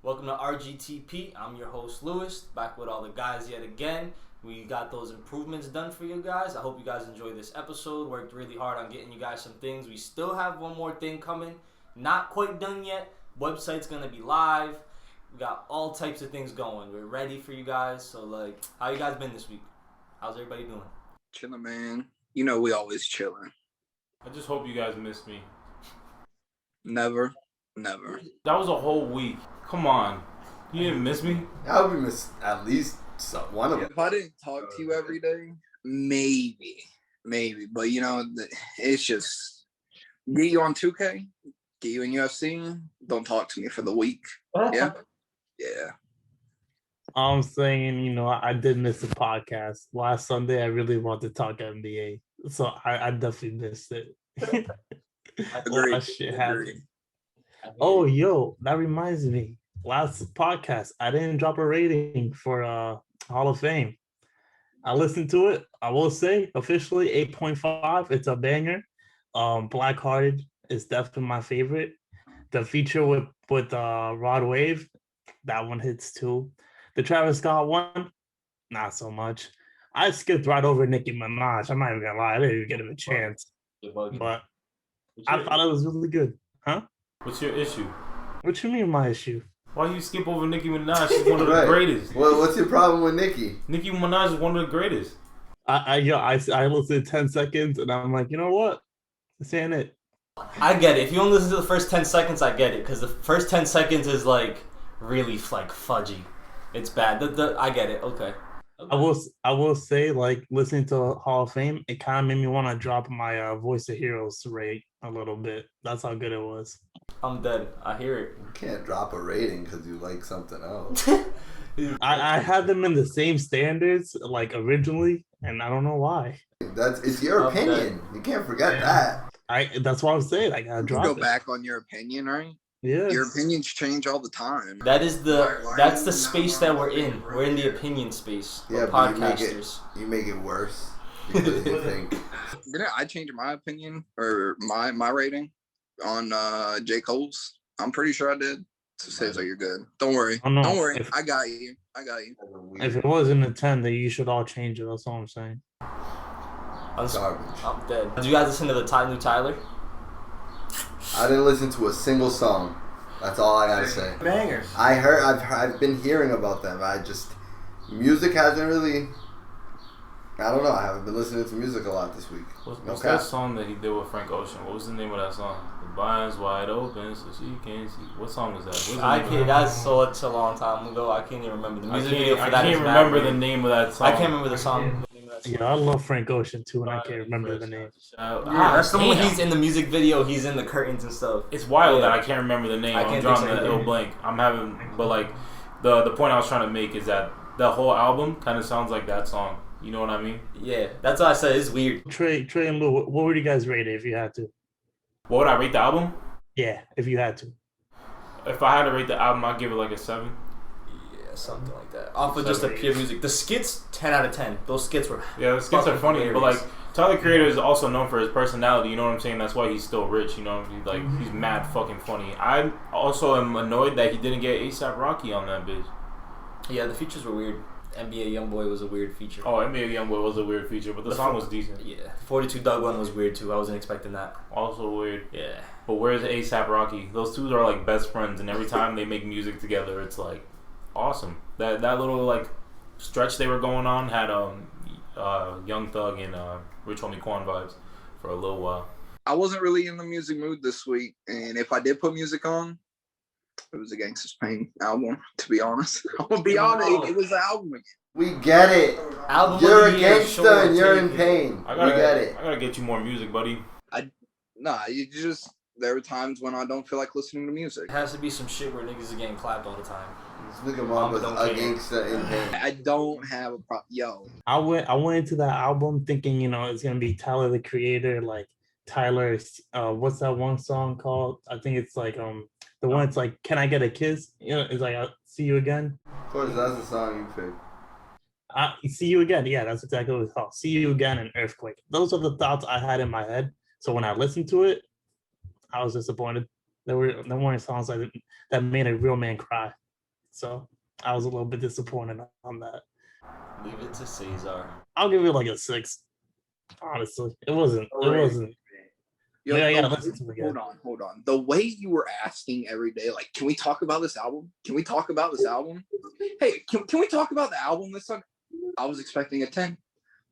Welcome to RGTP. I'm your host, Lewis, back with all the guys yet again. We got those improvements done for you guys. I hope you guys enjoyed this episode. Worked really hard on getting you guys some things. We still have one more thing coming. Not quite done yet. Website's going to be live. We got all types of things going. We're ready for you guys. So, how you guys been this week? How's everybody doing? Chilling, man. You know we always chilling. I just hope you guys missed me. Never. That was a whole week. Come on. You didn't miss me? I hope you missed at least one of them. If I didn't talk to you every day, maybe. But, it's just get you on 2K, get you in UFC, don't talk to me for the week. Yeah. I'm saying, I did miss the podcast. Last Sunday, I really wanted to talk NBA. So I definitely missed it. Agreed. That shit happened. Oh, yo, that reminds me. Last podcast, I didn't drop a rating for Hall of Fame. I listened to it. I will say, officially, 8.5. It's a banger. Black-Hearted is definitely my favorite. The feature with Rod Wave, that one hits too. The Travis Scott one, not so much. I skipped right over Nicki Minaj. I'm not even gonna lie, I didn't even get him a chance. But I thought it was really good. Huh? What's your issue? What you mean my issue? Why you skip over Nicki Minaj? She's one of the greatest. Well, what's your problem with Nicki? Nicki Minaj is one of the greatest. I listened to 10 seconds and I'm like, you know what? This ain't it. I get it. If you only listen to the first 10 seconds, I get it. Because the first 10 seconds is really fudgy. It's bad. I get it. Okay. I will say, listening to Hall of Fame, it kind of made me want to drop my Voice of Heroes rate a little bit. That's how good it was. I'm dead. I hear it. You can't drop a rating because you like something else. I had them in the same standards, originally, and I don't know why. It's your opinion. You can't forget that. That's what I'm saying. I gotta drop it. You go back on your opinion, right? Yeah. Your opinions change all the time. That's the space that we're in. We're in the opinion space. Yeah, but podcasters. You make it worse because you think. Didn't I change my opinion or my rating on J. Cole's? I'm pretty sure I did. So Cesar, you're good. Don't worry. Oh, no. Don't worry. I got you. If it wasn't a 10, then you should all change it. That's all I'm saying. Garbage. I'm dead. Did you guys listen to the new Tyler? I didn't listen to a single song. That's all I gotta say. Bangers. I've been hearing about them. Music hasn't really. I don't know. I haven't been listening to music a lot this week. What's that song that he did with Frank Ocean? What was the name of that song? The Bine's wide open so she can't see. What song is that? That's such a long time ago. I can't even remember the music video for that. I can't remember the name of that song. I can't remember the song. Yeah, I love Frank Ocean too, and I can't remember the name. That's the one he's in the music video. He's in the curtains and stuff. It's wild that I can't remember the name. I'm drawing the ill blank. I'm having, but the point I was trying to make is that the whole album kind of sounds like that song. You know what I mean? Yeah, that's what I said. It's weird. Trey and Lou, what would you guys rate it if you had to? What would I rate the album? Yeah, if you had to. If I had to rate the album, I'd give it a 7. Yeah, something like that. Off of just the pure music. The skits, 10 out of 10. Those skits were. Yeah, the skits are funny, hilarious. But Tyler the Creator is also known for his personality. You know what I'm saying? That's why he's still rich. You know, he's mad fucking funny. I also am annoyed that he didn't get ASAP Rocky on that bitch. Yeah, the features were weird. NBA Youngboy was a weird feature. Oh, NBA Youngboy was a weird feature, but the song was decent. Yeah, 42 Doug one was weird too. I wasn't expecting that. Also weird. Yeah. But where's ASAP Rocky? Those two are best friends, and every time they make music together, it's awesome. That little stretch they were going on had Young Thug and Rich Homie Quan vibes for a little while. I wasn't really in the music mood this week, and if I did put music on, it was a Gangsta's Pain album, to be honest. I'm going to be honest, it was an album again. We get it. You're a gangster and you're in pain. We get it. I gotta get you more music, buddy. There are times when I don't feel like listening to music. It has to be some shit where niggas are getting clapped all the time. Look at mom was a gangster in pain. I don't have a problem. Yo. I went into that album thinking, it's going to be Tyler the Creator, Tyler's, what's that one song called? I think it's the one it's Can I Get a Kiss? It's I'll see you again. Of course, that's the song you picked. See you again. Yeah, that's exactly what it's called. See you again and Earthquake. Those are the thoughts I had in my head. So when I listened to it, I was disappointed. There weren't songs that made a real man cry. So I was a little bit disappointed on that. Leave it to Cesar. I'll give it like a 6. Honestly, it wasn't. Yo, Maybe I gotta listen to it again. Hold on. The way you were asking every day, like, can we talk about this album? Can we talk about this album? Hey, can we talk about the album this time? I was expecting a 10.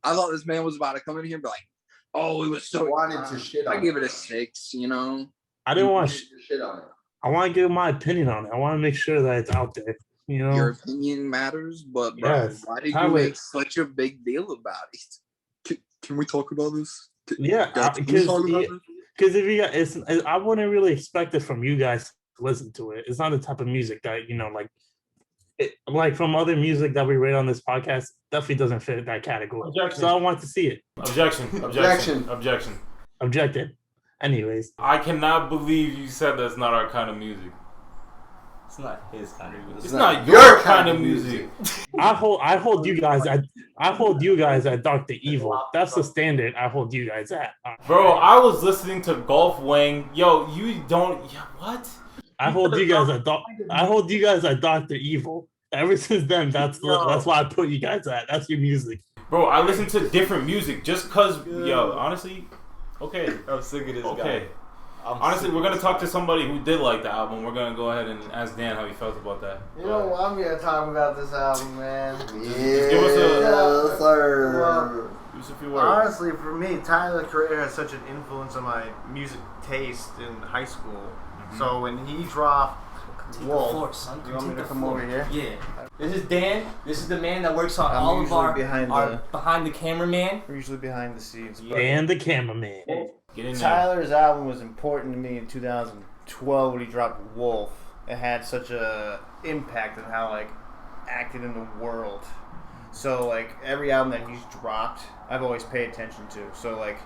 I thought this man was about to come in here and be like, oh, it was so. Wanted to shit on I give it a 6, you know? I didn't want to shit on it. I want to give my opinion on it. I want to make sure that it's out there. You know, Your opinion matters, but bro, Yes. why did you make such a big deal about it? Can we talk about this? Yeah, because if you guys, I wouldn't really expect it from you guys to listen to it. It's not the type of music that like from other music that we rate on this podcast. Definitely doesn't fit that category. Objection. So I want to see it. Objection. Objected. Anyways, I cannot believe you said that's not our kind of music. It's not his kind of music. It's not your kind of music. I hold you guys at Dr. Evil. That's the standard I hold you guys at. Bro, I was listening to Golf Wang. Yo, you don't. What? I hold you guys at Dr. Evil. Ever since then, that's why I put you guys at. That's your music. Bro, I listen to different music just cause. Yo, honestly, okay. I'm sick of this guy. Okay. Honestly, we're gonna talk to somebody who did like the album. We're gonna go ahead and ask Dan how he felt about that. You know, I'm gonna talk about this album, man. Just give us a few words. Honestly, for me, Tyler, the Creator, has such an influence on my music taste in high school. Mm-hmm. So when he dropped Wolf, you want me to come over here? Yeah. This is Dan. This is the man that works on all of our behind the cameraman. We're usually behind the scenes. And the cameraman. Get in there. Tyler's album was important to me in 2012 when he dropped Wolf. It had such a impact on how like acted in the world. So like every album that he's dropped, I've always paid attention to. So like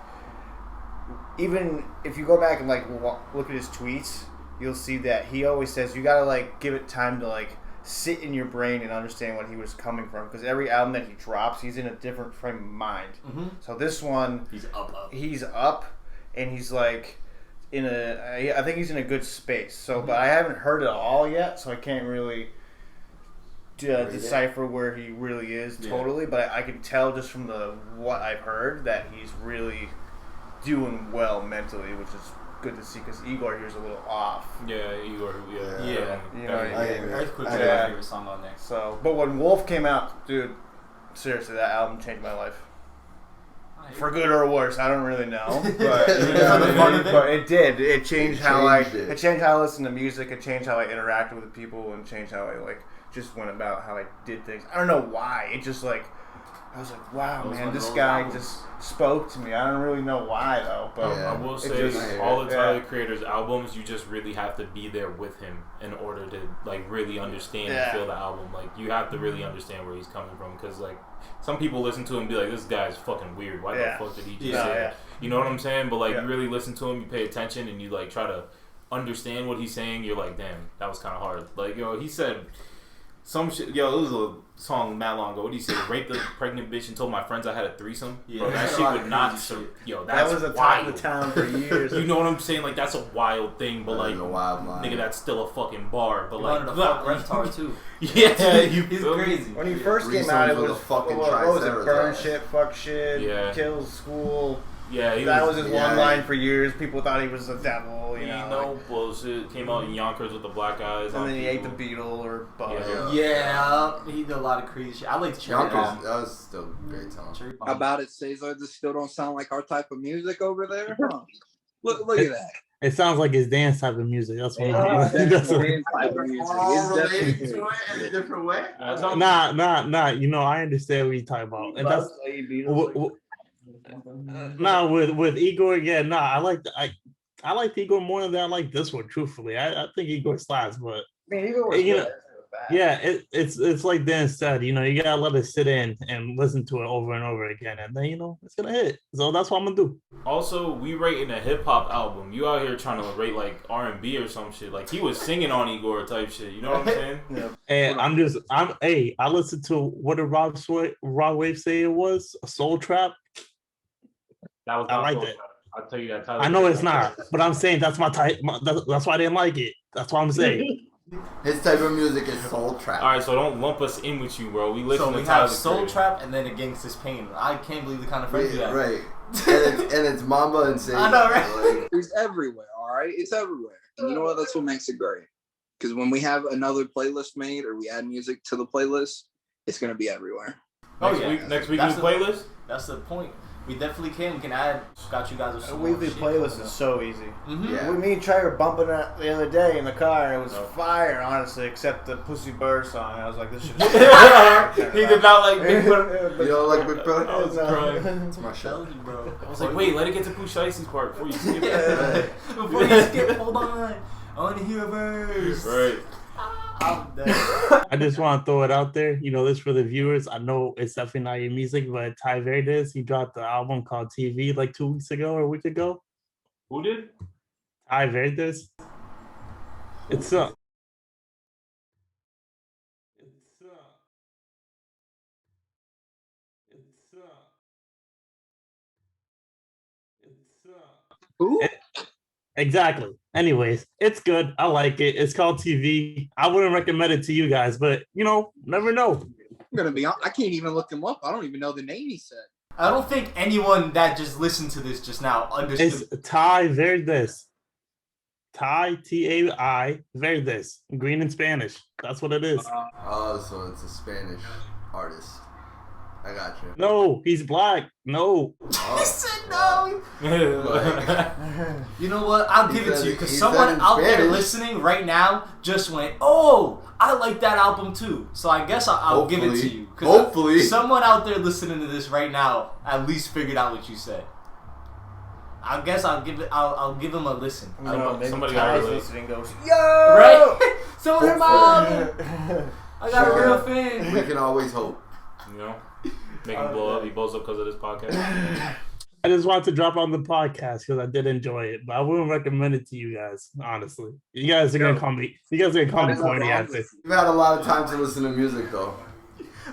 even if you go back and like look at his tweets, you'll see that he always says you gotta like give it time to like sit in your brain and understand what he was coming from, because every album that he drops, he's in a different frame of mind. Mm-hmm. So this one, he's up, and he's like I think he's in a good space. So, but I haven't heard it all yet, so I can't really decipher where he really is totally. But I can tell just from what I've heard that he's really doing well mentally, which is good to see, because Igor here's a little off. Yeah, Igor. Yeah. You know, Earthquake was my favorite song on there. So, but when Wolf came out, dude, seriously, that album changed my life. For good or worse, I don't really know, but it did. It changed how I listen to music. It changed how I interacted with people, and changed how I just went about how I did things. I don't know why. It just I was like, wow, man, this guy just spoke to me. I don't really know why, though. But I will say, all the Tyler Creator's albums, you just really have to be there with him in order to really understand and feel the album. You have to really understand where he's coming from, because some people listen to him and be like, this guy's fucking weird. Why the fuck did he just say that? You know what I'm saying? But you really listen to him, you pay attention, and you try to understand what he's saying. You're like, damn, that was kind of hard. He said some shit. It was a song not long ago. What did he say? Raped the pregnant bitch and told my friends I had a threesome. Yeah, bro, that shit would not. That's that was a talk of the town for years. You know what I'm saying? That's a wild thing, but a wild line. Nigga, that's still a fucking bar. But retard too. Yeah, he's crazy. When he first came out, it was fucking what was it? Burn shit, fuck shit, kill school. Yeah, that was his one line for years. People thought he was the devil, you know. No bullshit. Came out in Yonkers with the black eyes. And then he ate the beetle or bug. Yeah, he did a lot of crazy shit. I like Cherry Bomb. That was still a great song. About it, Cesar, this still don't sound like our type of music over there. Huh? Look at that. It sounds like his dance type of music. That's what dance type of music. Related to it in a different way. Nah. You know, I understand what you're talking about, and that's. With Igor, I like Igor more than I like this one. Truthfully, I think Igor slaps, but it's like Dan said. You know, you gotta let it sit in and listen to it over and over again, and then it's gonna hit. So that's what I'm gonna do. Also, we rating a hip hop album. You out here trying to rate R&B or some shit. He was singing on Igor type shit. You know what I'm saying? And I listened to what did Rob Wave say it was? A soul trap. That was I like that. I'll tell you that. I know it's not, but I'm saying that's my type. That's why I didn't like it. That's what I'm saying. His type of music is soul trap. All right, so don't lump us in with you, bro. We listen So to we Tyler have Soul Creator. Trap and then Against This Pain. I can't believe the kind of friends we have. Right. And it's Mamba and Cesar. I know, right? Like, It's everywhere, all right? It's everywhere. And you know what? That's what makes it great. Because when we have another playlist made or we add music to the playlist, it's going to be everywhere. Next week That's new the- playlist? That's the point. We definitely can. We can add. Got you guys with A some weekly more shit playlist coming is up. so easy. Mhm. Yeah. Me and Trey were bumping it the other day in the car, and it was No. fire, honestly, except the Pussy Bird song. I was like, this shit. He did not like Big Brother. you know, like Big Brother? I was crying. That's my shit. Tells you, bro. I was like, wait, let it get to Pooh Shicey's part before you skip it. Before you skip, hold on. I want to hear a verse. Right. I'm dead. I just want to throw it out there. You know, this for the viewers. I know it's definitely not your music, but Ty Verdes, he dropped the album called TV like 2 weeks ago or a week ago. Who did? Ty Verdes. It's up. Ooh. Exactly. Anyways, it's good. I like it. It's called TV. I wouldn't recommend it to you guys, but you know, never know. I'm going to be honest. I can't even look him up. I don't even know the name he said. I don't think anyone that just listened to this just now understood. It's Ty Verdes. Ty T-A-I Verdes. Green in Spanish. That's what it is. Oh, so it's a Spanish artist. I got you. No, he's black. No. He Oh, said no. like, You know what? I'll He give it said to you it- because he someone said in out there Spanish. listening right now just went, "Oh, I like that album too." So I guess I'll give it to Hopefully. you. 'Cause Hopefully. someone out there listening to this right now at least figured out what you said. I guess I'll give it. I'll give him a listen. You know, maybe Somebody Ty's gotta relate. listening goes, Right? Someone heard my album. I got Sure. a real fan. we can always hope. You know? Make him blow up. He blows up because of this podcast. I just wanted to drop on the podcast because I did enjoy it, but I wouldn't recommend it to you guys, honestly. You guys are gonna call me. You guys are gonna call me corny after. You've had a lot of time to listen to music, though.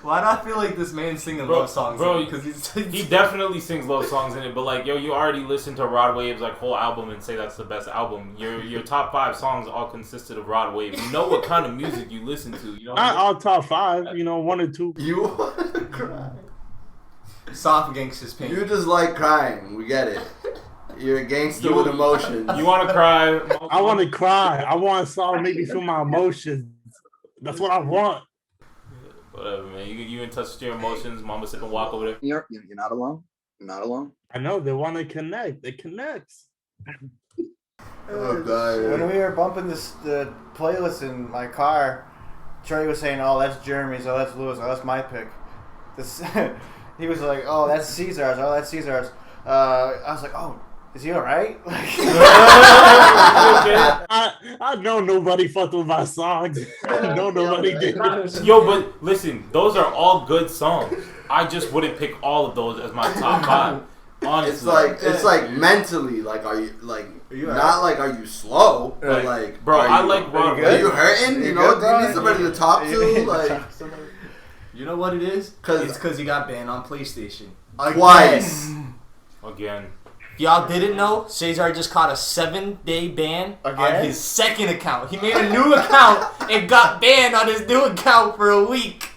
Why do I feel like this man's singing Bro, love songs? bro, because He definitely sings love songs in it, but like, yo, you already listened to Rod Wave's like whole album and say that's the best album. Your top 5 songs all consisted of Rod Wave. You know what kind of music you listen to. You know. Not all top 5, you know, 1 or 2. You want to cry. soft gangsta's pain. You just like crying. We get it. You're a gangster with emotions. You want to cry? I want to cry. I want a song to make me feel my emotions. That's what I want. Whatever, man. You in touch with your emotions. Mama sip and walk over there. You're not alone. You're not alone. I know they want to connect. It connects. Oh, God. When we were bumping the playlist in my car, Trey was saying, "Oh, that's Jeremy's. Oh, that's Lewis. Oh, that's my pick." This, he was like, "Oh, that's Cesar's. Oh, that's Cesar's." I was like, "Oh, is he all right?" I know nobody fucked with my songs. I know nobody did. Yo, but listen, those are all good songs. I just wouldn't pick all of those as my top 5. Honestly, It's like mentally, like, are you like you not like are you slow, but like bro, I you, like Rod are Wave. you hurting? You know, do you need somebody to talk to? Like You know what it is? 'Cause- It's because he got banned on PlayStation. twice. Again. If y'all didn't know, Cesar just caught a 7-day ban on Again? his second account. He made a new account and got banned on his new account for a week.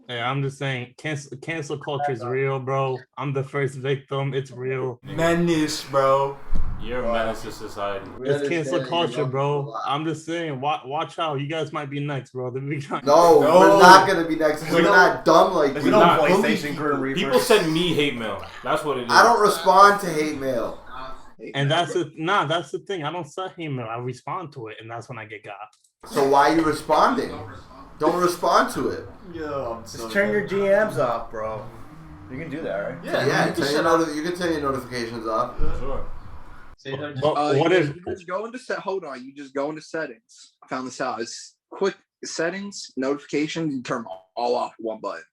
Hey, I'm just saying, cancel culture is real, bro. I'm the first victim. It's real. Menace, bro. You're a menace to society. It's cancel culture, bro. I'm just saying, watch out. You guys might be next, bro. No, we're not gonna be next. We're not dumb like There's you. no not- PlayStation Grim Reaper. People send me hate mail. That's what it is. I don't respond to hate mail. And that's the thing. I don't send email. I respond to it, and that's when I get got. So why are you responding? Don't respond to it. Yo, Just turn your DMs off, bro. You can do that, right? Yeah, Yeah, you can turn shut your up. you can turn your notifications off. Sure. But what if? You just go into hold on, you just go into settings. I found this out. It's quick settings, notifications, you turn them all off with one button.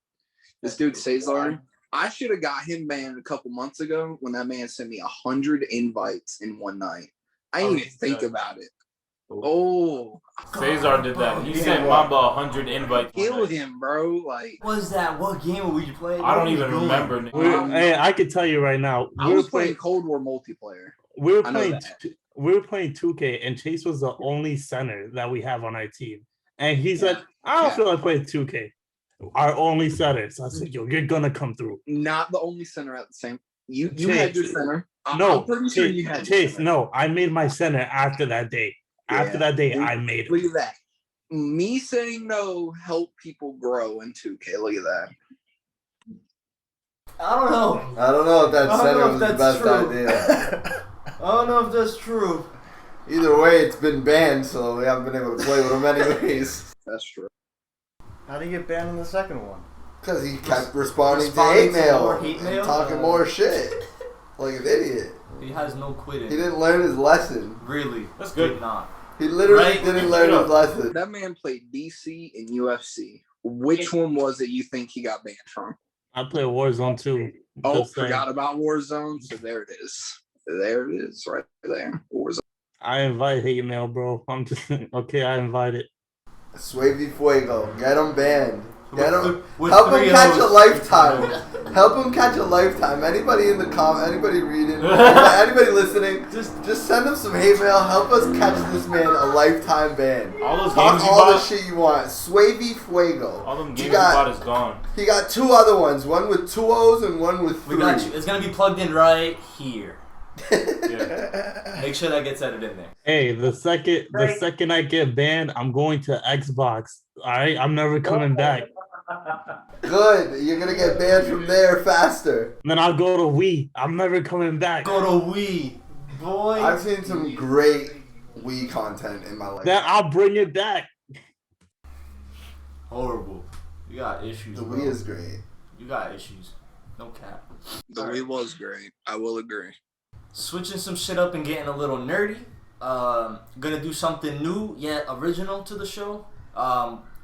This dude Cesar, I should have got him banned a couple months ago when that man sent me 100 invites in one night. I didn't even think about it. Oh, Cesar did that. He sent Mamba 100 invites. kill him, bro. Like, What was that? What game were you playing? I don't even remember. Hey, I can tell you right now. I was playing Cold War multiplayer. We were I know playing. that. we were playing 2K, and Chase was the only center that we have on our team. And he said, I don't feel like playing 2K. Our only center. So I said, yo, you're going to come through. Not the only center at the same. You had your center. No, I'm pretty sure you had Chase, no, I made my center after that day. After that day, I made it. Look at that. Me saying no helped people grow in 2K. Look at that. I don't know. I don't know if that center was the best idea. I don't know if that's true. Either way, it's been banned, so we haven't been able to play with him anyways. That's true. How did he get banned in the second one? Because he kept responding to hate mail and talking more shit. Like an idiot. He has no quitting. He didn't learn his lesson. Really? That's good. Did not. He literally didn't learn his lesson. That man played DC and UFC. Which one was it you think he got banned from? I play Warzone too. Oh, forgot about Warzone. So there it is. There it is, right there. Warzone. I invite hate mail, bro. I'm just okay. I invite it. Suave Fuego. Get him banned. Get him. With Help him catch a lifetime. lifetime. Help him catch a lifetime. Anybody in the anybody reading, anybody listening, just send him some hate mail. Help us catch this man a lifetime ban. All those Talk games you all the bought, shit you want. Suave Fuego. all them games you bought is gone. He got two other ones. One with 2 O's and one with 3. We got you. It's gonna be plugged in right here. Yeah. Make sure that gets edited in there. Hey, the second I get banned, I'm going to Xbox. All right, I'm never coming back. Good. You're gonna get banned from there faster. And then I'll go to Wii. I'm never coming back. Go to Wii, boy. I've seen some great Wii content in my life. Then I'll bring it back. Horrible. You got issues. The bro. Wii is great. You got issues. No cap. The Wii was great. I will agree. Switching some shit up and getting a little nerdy. Gonna do something new yet original to the show.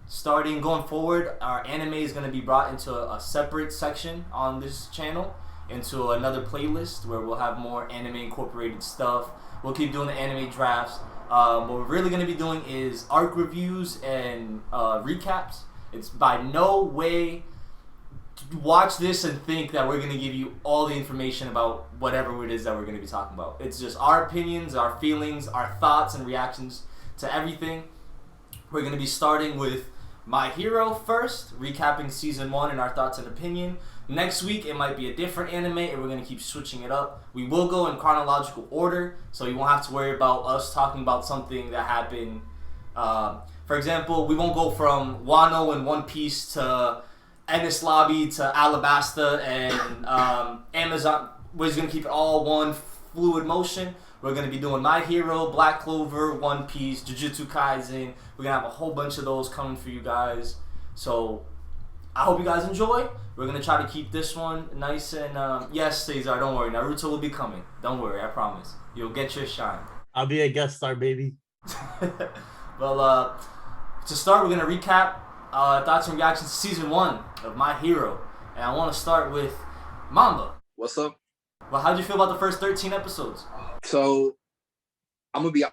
Starting going forward, our anime is gonna be brought into a separate section on this channel, into another playlist where we'll have more anime incorporated stuff. We'll keep doing the anime drafts. What we're really gonna be doing is arc reviews and recaps. It's by no way watch this and think that we're going to give you all the information about whatever it is that we're going to be talking about. It's just our opinions, our feelings, our thoughts and reactions to everything. We're going to be starting with My Hero first, recapping season 1 and our thoughts and opinion. Next week it might be a different anime and we're going to keep switching it up. We will go in chronological order, so you won't have to worry about us talking about something that happened. For example, we won't go from Wano and One Piece to Ennis Lobby to Alabasta and Amazon. We're just going to keep it all one fluid motion. We're going to be doing My Hero, Black Clover, One Piece, Jujutsu Kaisen. We're going to have a whole bunch of those coming for you guys. So I hope you guys enjoy. We're going to try to keep this one nice and... yes, Cesar, don't worry. Naruto will be coming. Don't worry, I promise. You'll get your shine. I'll be a guest star, baby. Well, to start, we're going to recap thoughts and reactions to season 1 of My Hero. And I want to start with Mamba. What's up? Well, how'd you feel about the first 13 episodes? So, I'm gonna be.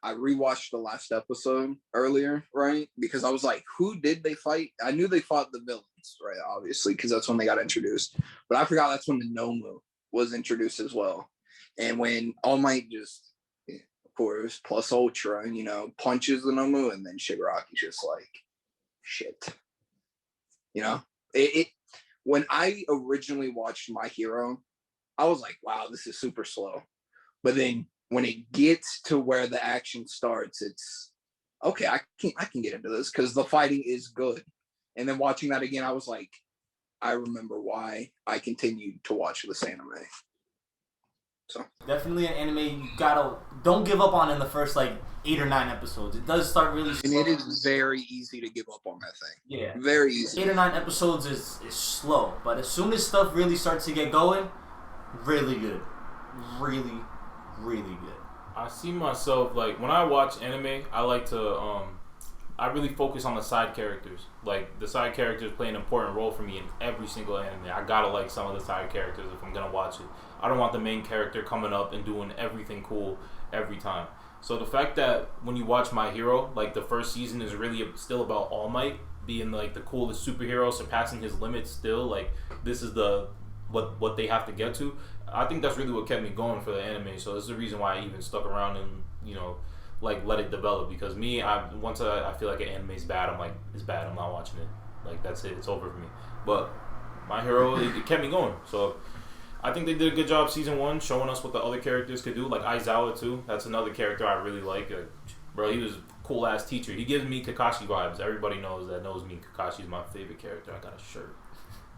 I rewatched the last episode earlier, right? Because I was like, who did they fight? I knew they fought the villains, right? Obviously, because that's when they got introduced. But I forgot that's when the Nomu was introduced as well. And when All Might just, of course, plus Ultra, punches the Nomu, and then Shigaraki's just like, shit. When I originally watched My Hero, I was like, wow, this is super slow. But then when it gets to where the action starts, it's okay, I can get into this because the fighting is good. And then watching that again, I was like, I remember why I continued to watch this anime. So definitely an anime you don't give up on in the first 8 or 9 episodes. It does start really slow. And it is very easy to give up on that thing. Yeah. Very easy. 8 or 9 episodes is slow. But as soon as stuff really starts to get going, really good. Really, really good. I see myself, when I watch anime, I like to, I really focus on the side characters. The side characters play an important role for me in every single anime. I gotta like some of the side characters if I'm gonna watch it. I don't want the main character coming up and doing everything cool every time. So the fact that when you watch My Hero, the first season is really still about All Might being the coolest superhero, surpassing his limits still. This is the what they have to get to. I think that's really what kept me going for the anime. So that's the reason why I even stuck around and like let it develop. Because once I feel like an anime's bad, I'm like, it's bad. I'm not watching it. Like that's it. It's over for me. But My Hero, it kept me going. So I think they did a good job season 1 showing us what the other characters could do. Like Aizawa too. That's another character I really like. Bro, he was a cool ass teacher. He gives me Kakashi vibes. Everybody knows me. Kakashi's my favorite character. I got a shirt.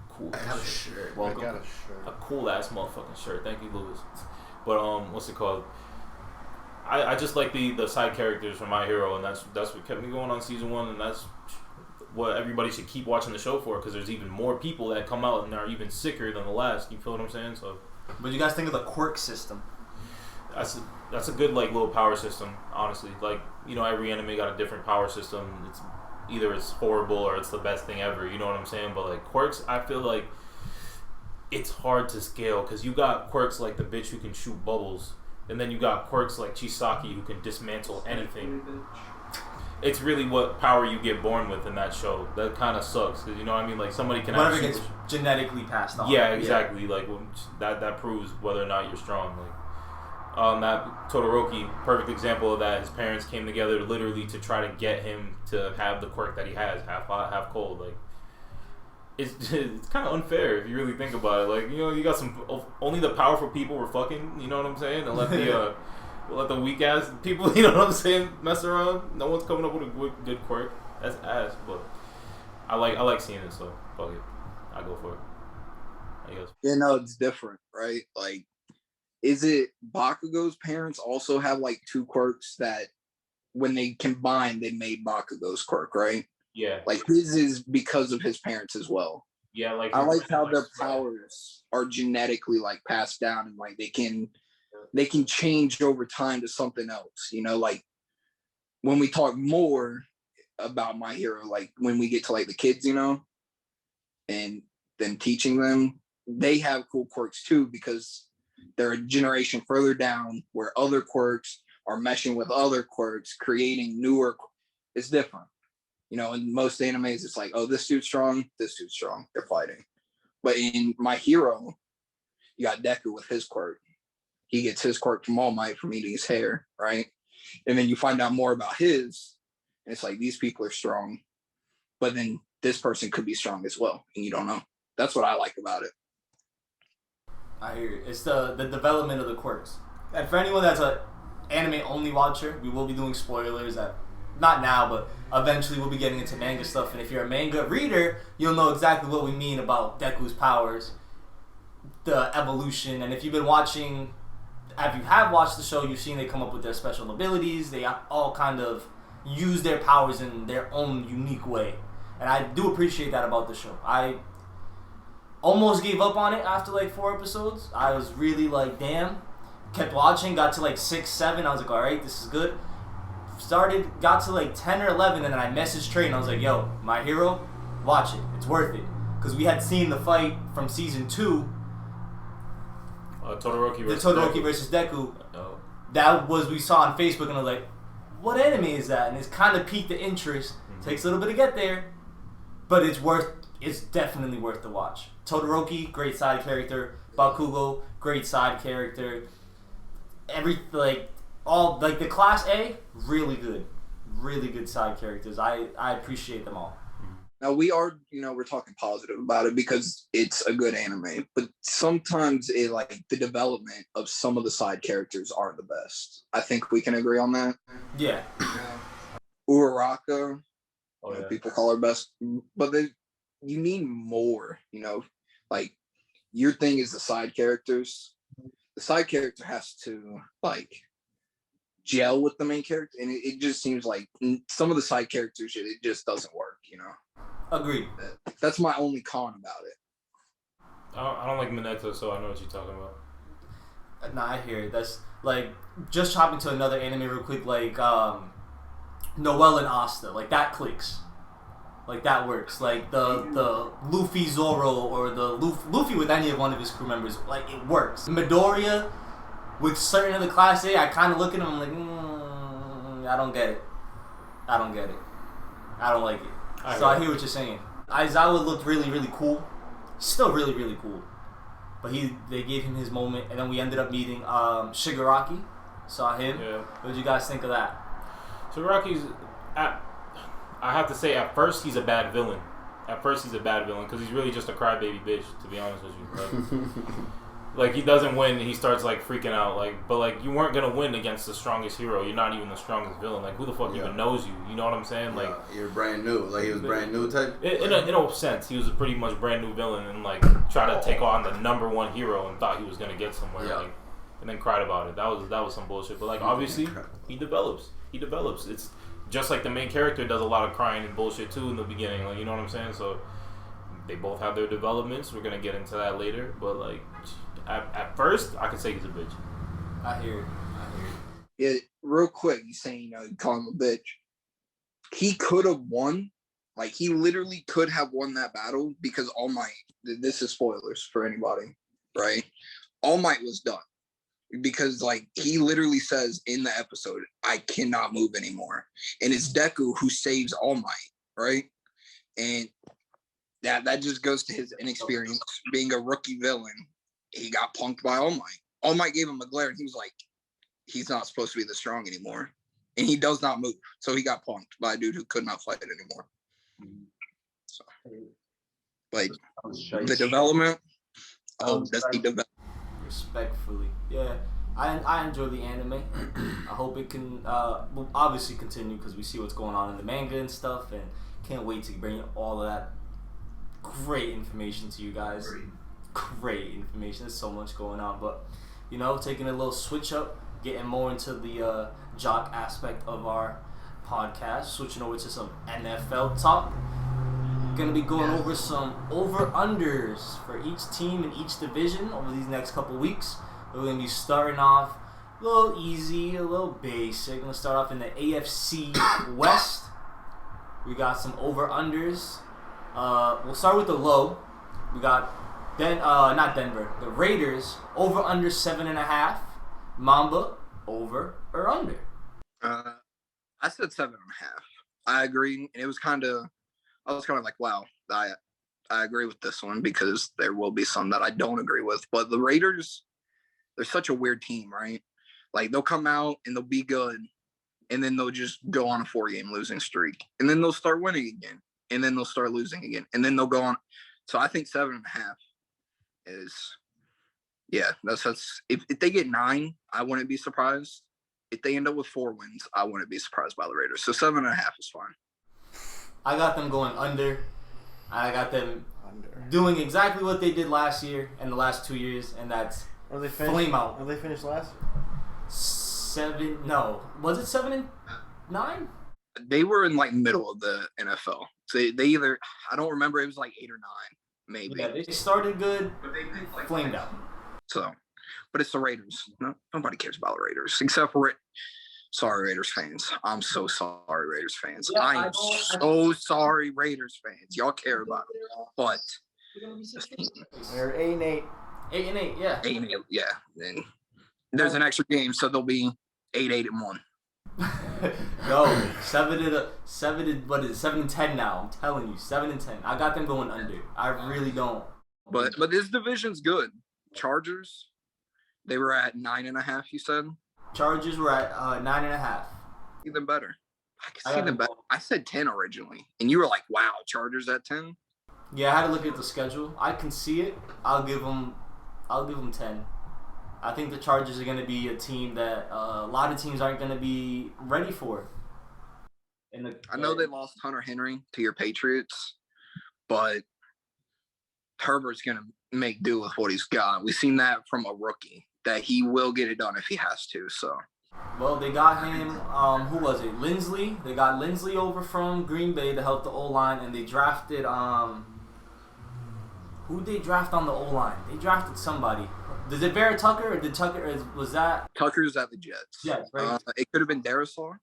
Cool. I got a shirt. Welcome. I got a shirt. A cool ass motherfucking shirt. Thank you, Lewis. But what's it called? I just like the side characters from My Hero, and that's what kept me going on season 1, and that's what everybody should keep watching the show for, because there's even more people that come out and are even sicker than the last. You feel what I'm saying? So, what do you guys think of the quirk system? That's a good like little power system, honestly. Like, every anime got a different power system. It's either it's horrible or it's the best thing ever. You know what I'm saying? But like quirks, I feel like it's hard to scale, because you got quirks like the bitch who can shoot bubbles, and then you got quirks like Chisaki who can dismantle anything. It's really what power you get born with in that show. That kind of sucks, because you know what I mean. Like somebody can whatever gets genetically passed on. Yeah, exactly. Yeah. Like that proves whether or not you're strong. Like that Todoroki, perfect example of that. His parents came together literally to try to get him to have the quirk that he has, half hot, half cold. Like it's kind of unfair if you really think about it. Like you got only the powerful people were fucking. You know what I'm saying? And let the weak ass people, you know what I'm saying, mess around. No one's coming up with a good quirk. That's ass, but I like seeing it, so fuck it. I go for it. I guess. It's different, right? Like, is it Bakugo's parents also have like 2 quirks that when they combined they made Bakugo's quirk, right? Yeah. Like his is because of his parents as well. Yeah, like I like how their powers are genetically like passed down, and like they can change over time to something else. Like when we talk more about My Hero, like when we get to like the kids, and then teaching them, they have cool quirks too, because they're a generation further down where other quirks are meshing with other quirks, creating newer. It's different. In most animes, it's like, oh, this dude's strong, they're fighting. But in My Hero, you got Deku with his quirk. He gets his quirk from All Might from eating his hair, right? And then you find out more about his, and it's like, these people are strong, but then this person could be strong as well, and you don't know. That's what I like about it. I hear you. It's the development of the quirks. And for anyone that's an anime-only watcher, we will be doing spoilers not now, but eventually we'll be getting into manga stuff. And if you're a manga reader, you'll know exactly what we mean about Deku's powers, the evolution. And if you have watched the show, you've seen they come up with their special abilities. They all kind of use their powers in their own unique way. And I do appreciate that about the show. I almost gave up on it after like 4 episodes. I was really like, damn. Kept watching, got to like 6, 7. I was like, alright, this is good. Got to like 10 or 11, and then I messaged Trey and I was like, yo, My Hero, watch it. It's worth it. Because we had seen the fight from season 2. Todoroki versus Deku. Oh. That was we saw on Facebook, and I was like, what anime is that? And it's kind of piqued the interest. Mm-hmm. Takes a little bit to get there, but it's definitely worth the watch. Todoroki, great side character. Bakugo, great side character. The class A, really good side characters. I appreciate them all. Now we are, we're talking positive about it because it's a good anime, but sometimes the development of some of the side characters aren't the best. I think we can agree on that. Yeah. Uraraka, people call her best, but you need more, like your thing is the side characters. The side character has to gel with the main character, and it just seems like some of the side characters, it just doesn't work, Agreed. That's my only con about it. I don't like Mineta, so I know what you're talking about. Nah, I hear it. That's like just chopping to another anime real quick, like Noelle and Asta. Like that clicks. Like that works. Like the Luffy Zoro or the Luffy with any of one of his crew members. Like it works. Midoriya with certain of the class A, I kind of look at him. I'm like, I don't get it. I don't like it. I hear what you're saying. Aizawa looked really, really cool. Still really, really cool. but they gave him his moment, and then we ended up meeting Shigaraki. Saw him. Yeah. What did you guys think of that? Shigaraki's, I have to say, at first he's a bad villain. Because he's really just a crybaby bitch, to be honest with you. Like he doesn't win, he starts like freaking out. But you weren't gonna win against the strongest hero. You're not even the strongest villain. Like who the fuck even knows you? You know what I'm saying? Like you're brand new. Like he was brand new type. In a sense, he was a pretty much brand new villain and like tried to take on the number one hero and thought he was gonna get somewhere. Yeah. Like, and then cried about it. That was some bullshit. But like obviously he develops. It's just like the main character does a lot of crying and bullshit too in the beginning. Like you know what I'm saying? So they both have their developments. We're gonna get into that later. But like at first, I can say he's a bitch. I hear it. Yeah, real quick, you saying you call him a bitch. He could have won. Like he literally could have won that battle because All Might. This is spoilers for anybody, right? All Might was done because like he literally says in the episode, "I cannot move anymore," and it's Deku who saves All Might, right? And that just goes to his inexperience being a rookie villain. He got punked by All Might. All Might gave him a glare, and he was like, he's not supposed to be this strong anymore. And he does not move. So he got punked by a dude who could not fight it anymore. So, like, the development, does he develop? Respectfully. Yeah. I enjoy the anime. I hope it can will obviously continue because we see what's going on in the manga and stuff, and can't wait to bring all of that great information to you guys. Great information. There's so much going on, but taking a little switch up, getting more into the jock aspect of our podcast, switching over to some NFL talk. Gonna be going over some over-unders for each team in each division over these next couple weeks. We're gonna be starting off a little easy, a little basic. We're gonna start off in the AFC West. We got some over-unders. We'll start with the low. We got not Denver. The Raiders over under 7.5. Mamba over or under. I said 7.5. I agree, and I was kind of like, wow, I agree with this one because there will be some that I don't agree with. But the Raiders, they're such a weird team, right? Like they'll come out and they'll be good, and then they'll just go on a 4-game losing streak, and then they'll start winning again, and then they'll start losing again, and then they'll go on. So I think 7.5 is, that's if they get 9, I wouldn't be surprised. If they end up with 4 wins, I wouldn't be surprised by the Raiders. So 7.5 is fine. I got them going under. I got them doing exactly what they did last year and the last 2 years, and that's flame out. Are they finished last? 7? No, was it 7 and 9? They were in like middle of the NFL. So they either, I don't remember, it was like 8 or 9, maybe. Yeah, they started good, but they flamed out. So, but it's the Raiders. No, nobody cares about the Raiders except for sorry, Raiders fans. I'm so sorry, Raiders fans. Yeah, I am so sorry, Raiders fans. Y'all care about it, but they're 8-8. 8-8, yeah. 8-8, yeah. Then there's an extra game, so they'll be 8-8-1. No, 7-10 now. I'm telling you, 7-10. I got them going under. I really don't. But this division's good. Chargers, they were at 9.5. You said. Chargers were at 9.5. Even better. I can see them better. I said 10 originally, and you were like, "Wow, Chargers at 10." Yeah, I had to look at the schedule. I can see it. I'll give them 10. I think the Chargers are going to be a team that a lot of teams aren't going to be ready for. I know they lost Hunter Henry to your Patriots, but Herbert's going to make do with what he's got. We've seen that from a rookie, that he will get it done if he has to. So, well, they got him. Who was it? Lindsley. They got Lindsley over from Green Bay to help the O-line, and they drafted who did they draft on the O-line? They drafted somebody. Is it Vera Tucker, or did Tucker? Was that Tucker's at the Jets? Jets, right? It could have been Darisaw.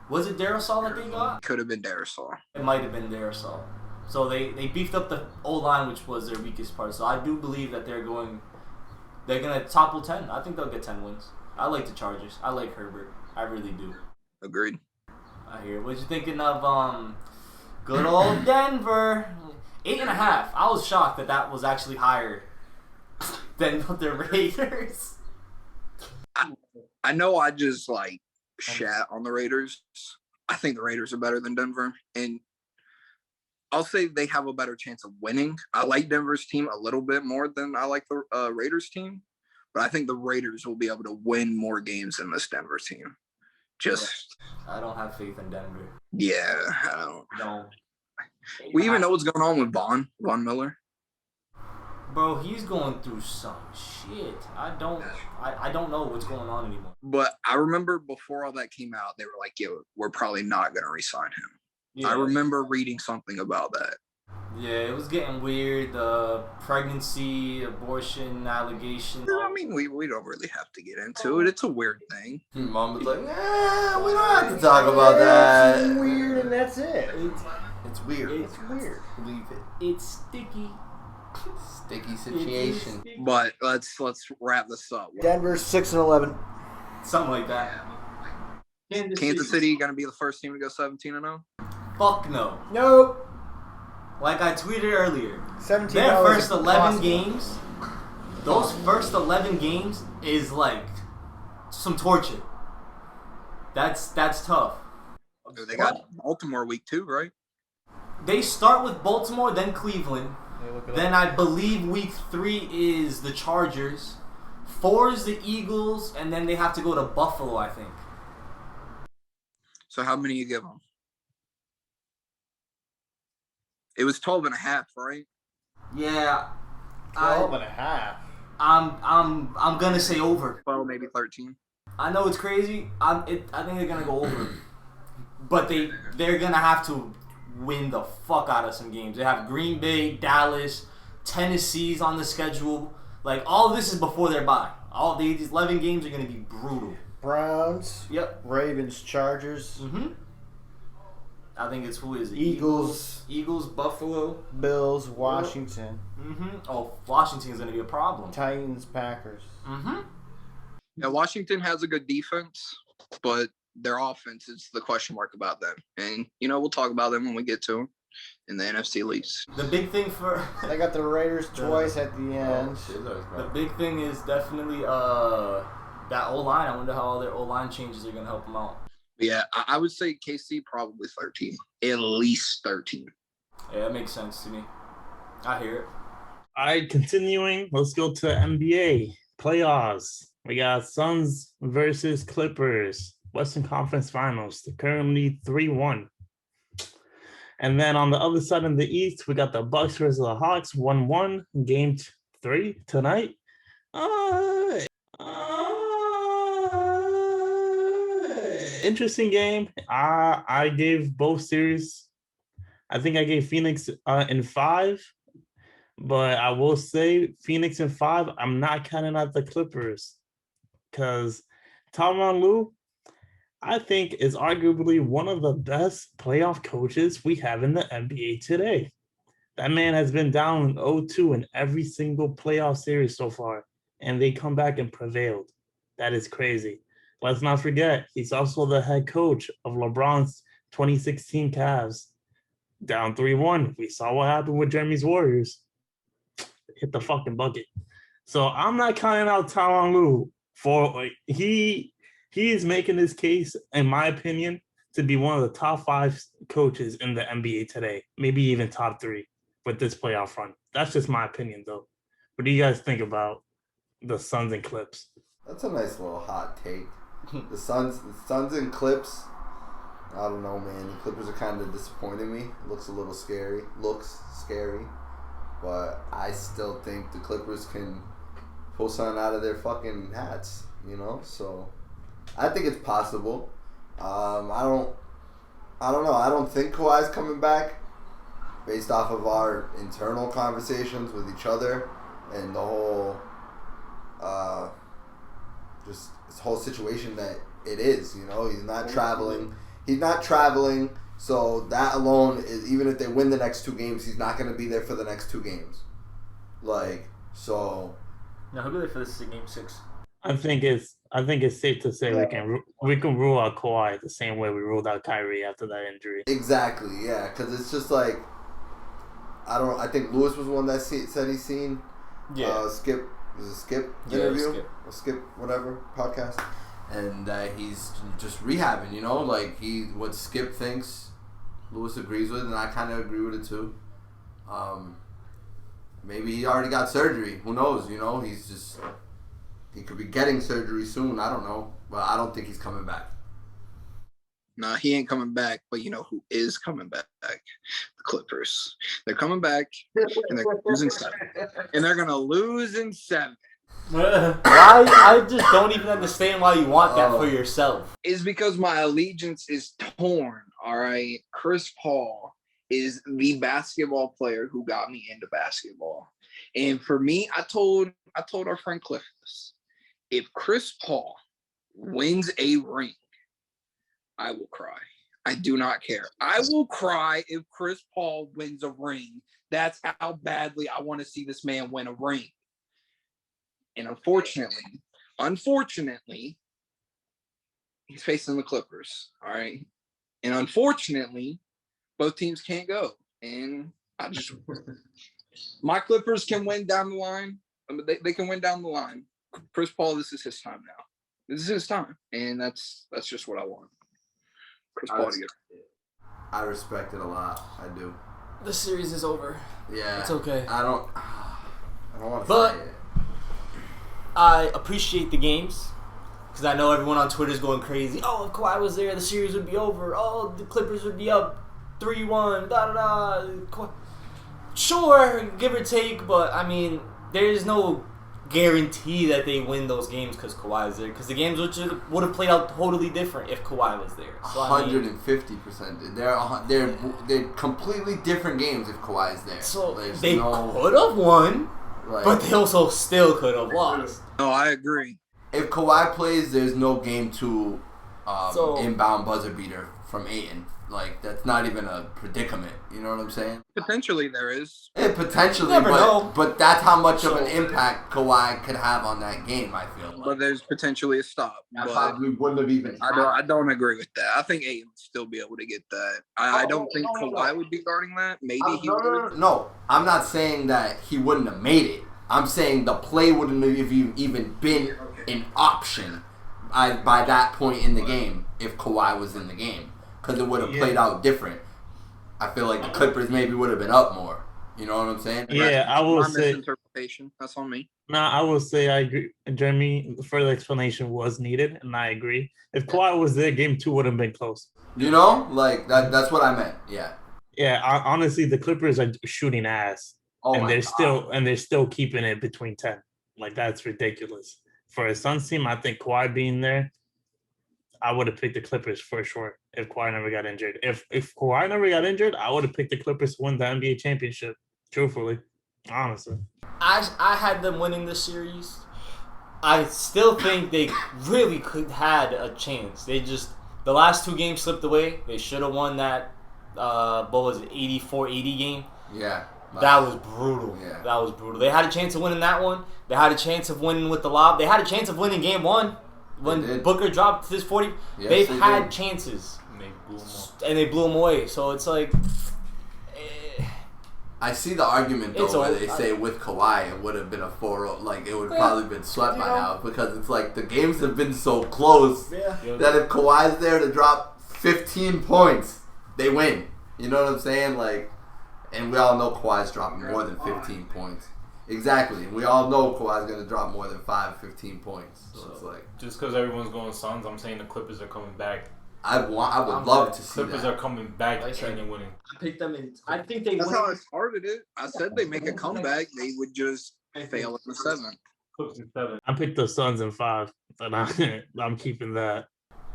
Was it Darisaw that they got? Could have been Darisaw. It might have been Darisaw. So they beefed up the O-line, which was their weakest part. So I do believe that they're gonna topple 10. I think they'll get 10 wins. I like the Chargers. I like Herbert. I really do. Agreed. I hear. What you thinking of good old Denver? 8.5. I was shocked that was actually higher. than the Raiders. I know I just like shat on the Raiders. I think the Raiders are better than Denver, and I'll say they have a better chance of winning. I like Denver's team a little bit more than I like the Raiders team, but I think the Raiders will be able to win more games than this Denver team. I don't have faith in Denver. Yeah, I don't. No. We even know what's going on with Von Miller. Bro, he's going through some shit. I don't know what's going on anymore. But I remember before all that came out, they were like, yo, we're probably not going to re-sign him. Yeah. I remember reading something about that. Yeah, it was getting weird. The pregnancy, abortion allegations. I mean, we don't really have to get into it. It's a weird thing. Mom was like, we don't have to talk about that. It's weird, and that's it. It's weird. It's weird. Leave it. It's sticky. Sticky situation. But let's wrap this up. Denver's 6-11. Something like that. Kansas City going to be the first team to go 17-0? Fuck no. Nope. Like I tweeted earlier, 17. their first 11 games, those first 11 games is like some torture. That's tough. They got Baltimore week 2, right? They start with Baltimore, then Cleveland. Then I believe week 3 is the Chargers. 4 is the Eagles, and then they have to go to Buffalo, I think. So how many you give them? It was 12.5, right? Yeah. 12.5. I'm gonna say over. 12, maybe 13. I know it's crazy. I think they're gonna go over, but they're gonna have to win the fuck out of some games. They have Green Bay, Dallas, Tennessee's on the schedule. Like all of this is before their bye. All these 11 games are gonna be brutal. Browns. Yep. Ravens, Chargers. I think it's who is it? Eagles, Buffalo, Bills, Washington. Oh, Washington's gonna be a problem. Titans, Packers. Yeah, Washington has a good defense, but their offense is the question mark about them. And, we'll talk about them when we get to them in the NFC least. The big thing for... They got the Raiders twice at the end. The big thing is definitely that O-line. I wonder how all their O-line changes are going to help them out. Yeah, I would say KC probably 13. At least 13. Yeah, that makes sense to me. I hear it. All right, continuing. Let's go to NBA playoffs. We got Suns versus Clippers. Western Conference Finals. They're currently 3-1. And then on the other side in the East, we got the Bucks versus the Hawks, 1-1. Game 3 tonight. Interesting game. I gave both series. I think I gave Phoenix in 5. But I will say Phoenix in 5, I'm not counting out the Clippers. Because Tyronn Lue, I think, is arguably one of the best playoff coaches we have in the NBA today. That man has been down 0-2 in every single playoff series so far, and they come back and prevailed. That is crazy. Let's not forget, he's also the head coach of LeBron's 2016 Cavs. Down 3-1. We saw what happened with Jeremy's Warriors. Hit the fucking bucket. So I'm not counting out Tyronn Lue. He is making his case, in my opinion, to be one of the top 5 coaches in the NBA today, maybe even top 3 with this playoff run. That's just my opinion, though. What do you guys think about the Suns and Clips? That's a nice little hot take. The Suns and Clips. I don't know, man. The Clippers are kind of disappointing me. Looks a little scary. But I still think the Clippers can pull something out of their fucking hats, So I think it's possible. I don't know. I don't think Kawhi's coming back based off of our internal conversations with each other and the whole just this whole situation that it is, He's not traveling. So that alone is, even if they win the next 2 games, he's not going to be there for the next 2 games. So. Now, who do they for this game 6? I think it's safe to say we can rule out Kawhi the same way we ruled out Kyrie after that injury. Exactly, yeah, because it's just like I think Lewis was one that said he's seen. Yeah. Skip There's a Skip Yeah, interview, Skip. a Skip whatever podcast, and he's just rehabbing. You know, like what Skip thinks, Lewis agrees with, and I kind of agree with it too. Maybe he already got surgery. Who knows? You know, he could be getting surgery soon. I don't know, but I don't think he's coming back. Nah, he ain't coming back. But you know who is coming back? The Clippers. They're coming back, and they're losing 7. And they're gonna lose in 7. Why? I just don't even understand why you want that for yourself. Is because my allegiance is torn. All right, Chris Paul is the basketball player who got me into basketball, and for me, I told our friend Cliff this: if Chris Paul wins a ring, I will cry. I do not care. I will cry if Chris Paul wins a ring. That's how badly I want to see this man win a ring. And unfortunately, he's facing the Clippers. All right. And unfortunately, both teams can't go. And my Clippers can win down the line. They can win down the line. Chris Paul, this is his time now. This is his time. And that's just what I want. Chris Paul to get. I respect it a lot. I do. The series is over. Yeah. It's okay. I don't want to say it. I appreciate the games because I know everyone on Twitter is going crazy. Oh, if Kawhi was there, the series would be over. Oh, the Clippers would be up 3-1. Sure, give or take, but I mean, there's no guarantee that they win those games because Kawhi is there. Because the games would have played out totally different if Kawhi was there. So, 150%. They're completely different games if Kawhi is there. So they could have won, but they also still could have lost. No, I agree. If Kawhi plays, there's no game 2 inbound buzzer beater from Ayton. Like, that's not even a predicament. You know what I'm saying? Potentially there is. Potentially, never know. But that's how much of an impact Kawhi could have on that game, I feel like. But there's potentially a stop. I But probably wouldn't have even I don't agree with that. I think Ayton would still be able to get that. I don't think Kawhi would be guarding that. Maybe he would. No, I'm not saying that he wouldn't have made it. I'm saying the play wouldn't have even been an option by that point in the game if Kawhi was in the game. Because it would have played out different. I feel like the Clippers maybe would have been up more. You know what I'm saying? Yeah, I will My say. misinterpretation. That's on me. I will say I agree. Jeremy, further explanation was needed, and I agree. If Kawhi was there, game 2 would have been close. You know, like that's what I meant. Yeah. Yeah, honestly, the Clippers are shooting ass, and they're still keeping it between 10. Like, that's ridiculous. For a Suns team, I think Kawhi being there, I would have picked the Clippers for sure if Kawhi never got injured. If Kawhi never got injured, I would have picked the Clippers to win the NBA championship. Truthfully, honestly, I had them winning this series. I still think they really could had a chance. The last 2 games slipped away. They should have won that. What was it, 84-80 game? Yeah. That was brutal. Yeah. That was brutal. They had a chance of winning that one. They had a chance of winning with the lob. They had a chance of winning game 1 when Booker dropped his 40. Yes, They've they had did. chances. And they blew them away. And they blew them away. So it's like... I see the argument though where they say I with Kawhi it would have been a 4-0, like it would probably been swept by now because it's like the games have been so close that if Kawhi's there to drop 15 points, they win. You know what I'm saying? Like, and we all know Kawhi's dropping more than 15 points. Exactly. We all know Kawhi's going to drop more than 15 points. So it's like, just because everyone's going Suns, I'm saying the Clippers are coming back. I would love to see Clippers that. are coming back and they're winning. I picked them in. I think they That's win. how I started it. I said they make a comeback. They would just fail in the 7th. Clippers in 7. I picked the Suns in 5, but I'm keeping that.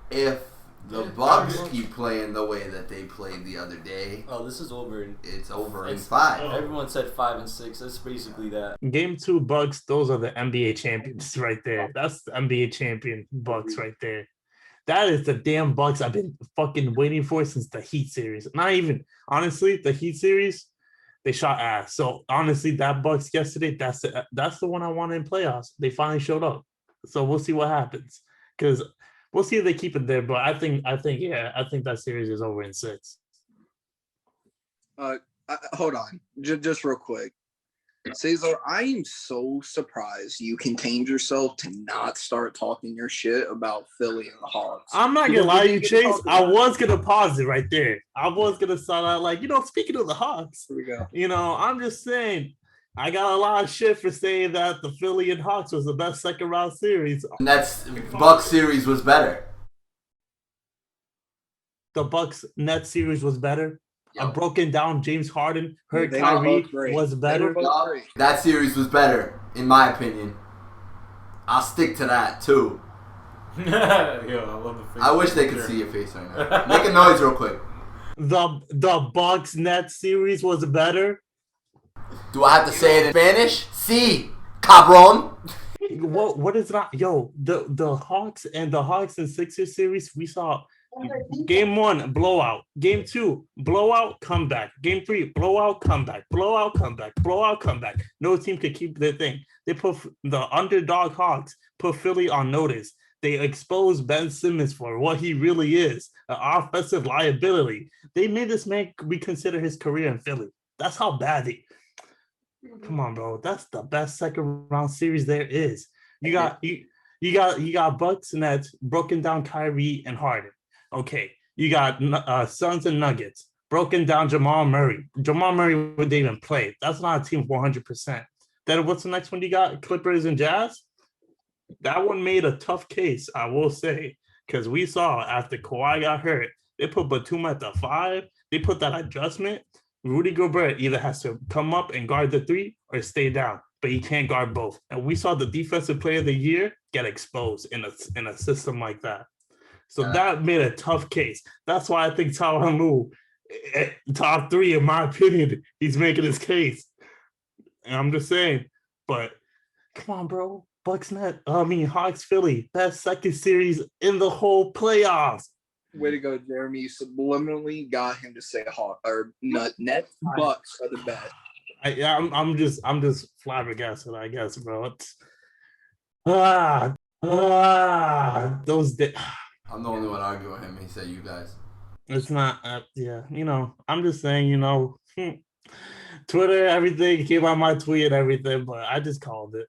If the Bucks keep playing the way that they played the other day, Oh, this is over. it's over in 5. Everyone said 5 and 6. That's basically that. Game 2 Bucks, those are the NBA champions right there. That's the NBA champion Bucks right there. That is the damn Bucks I've been fucking waiting for since the Heat series. Not even, honestly, the Heat series, they shot ass. So honestly, that Bucks yesterday, that's the one I wanted in playoffs. They finally showed up. So we'll see what happens. Because we'll see if they keep it there. But I think that series is over in 6. Hold on, just real quick. Cesar, I am so surprised you contained yourself to not start talking your shit about Philly and the Hawks. I'm not gonna lie to you, Chase. I was gonna pause it right there. I was gonna start out like, speaking of the Hawks, Here we go. I'm just saying, I got a lot of shit for saying that the Philly and Hawks was the best second round series. Nets Bucks series was better. The Bucks Nets series was better. A broken down James Harden, hurt They Kyrie were great. was better. That series was better, in my opinion. I'll stick to that too. Yo, I love the face. I wish they could see your face right now. Make a noise real quick. The Bucks Nets series was better. Do I have to say it in Spanish? Sí, cabrón. What is that? Yo, the Hawks and Sixers series, we saw game 1, blowout. Game 2, blowout, comeback. Game 3, blowout, comeback. Blowout, comeback. Blowout, comeback. No team could keep their thing. They put the underdog Hawks, put Philly on notice. They exposed Ben Simmons for what he really is, an offensive liability. They made this man reconsider his career in Philly. That's how bad they... Come on, bro. That's the best second round series there is. You got Bucks and Nets broken down Kyrie and Harden. Okay. You got Suns and Nuggets broken down Jamal Murray. Jamal Murray wouldn't even play. That's not a team 100%. Then what's the next one you got? Clippers and Jazz. That one made a tough case, I will say, because we saw after Kawhi got hurt, they put Batum at the 5. They put that adjustment. Rudy Gobert either has to come up and guard the 3 or stay down, but he can't guard both. And we saw the defensive player of the year get exposed in a system like that. So that made a tough case. That's why I think Tyronn Lue, top 3, in my opinion, he's making his case. And I'm just saying, but come on, bro. Hawks Philly, best second series in the whole playoffs. Way to go, Jeremy. You subliminally got him to say Hawk or Nets Bucks are the best. I'm just flabbergasted, I guess, bro. It's those days. I'm the only one arguing with him. He said you guys. It's not, I'm just saying, Twitter, everything came on my tweet and everything, but I just called it.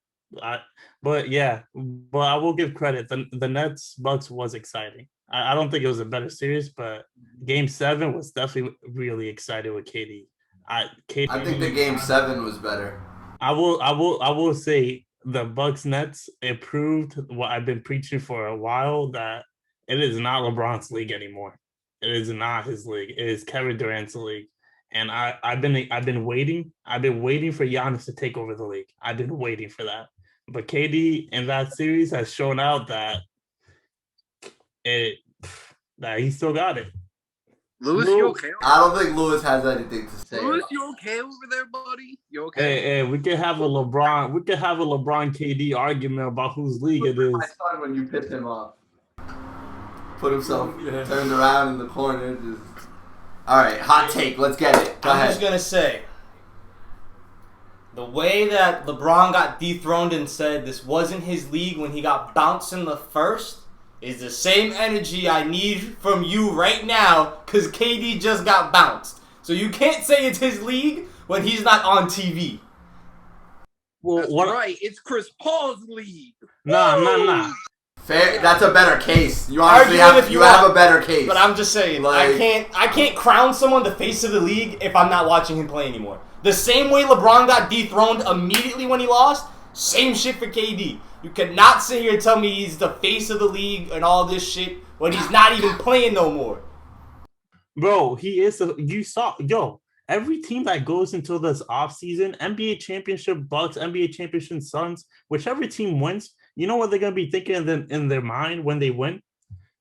But I will give credit. The Nets Bucks was exciting. I don't think it was a better series, but Game 7 was definitely really exciting with KD. I think the Game 7 was better. I will say the Bucks Nets improved what I've been preaching for a while, that it is not LeBron's league anymore. It is not his league. It is Kevin Durant's league. And I've been waiting. I've been waiting for Giannis to take over the league. I've been waiting for that. But KD in that series has shown out that he still got it. Lewis, you okay? I don't think Lewis has anything to say. Lewis, you okay over there, buddy? You okay? Hey, we could have a LeBron KD argument about whose league it is. My son, when you pissed him off, put himself turned around in the corner. All right, hot take. Let's get it. I'm just gonna say, the way that LeBron got dethroned and said this wasn't his league when he got bounced in the first is the same energy I need from you right now, because KD just got bounced. So you can't say it's his league when he's not on TV. Well, That's right. It's Chris Paul's league. Nah. Fair. That's a better case. You honestly have a better case. But I'm just saying, I can't crown someone the face of the league if I'm not watching him play anymore. The same way LeBron got dethroned immediately when he lost, same shit for KD. You cannot sit here and tell me he's the face of the league and all this shit when he's not even playing no more. Bro, he is. Every team that goes into this offseason, NBA championship Bucks, NBA championship Suns, whichever team wins, you know what they're going to be thinking in their mind when they win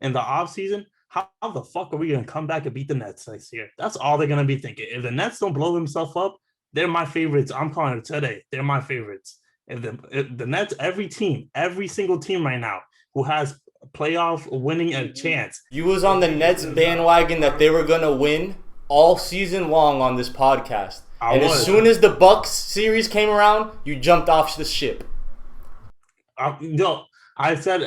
in the offseason? How the fuck are we going to come back and beat the Nets this year? That's all they're going to be thinking. If the Nets don't blow themselves up, they're my favorites. I'm calling it today. They're my favorites. If the Nets, every single team right now who has playoff winning a chance. You was on the Nets bandwagon that they were going to win all season long on this podcast. As soon as the Bucks series came around, you jumped off the ship. I said.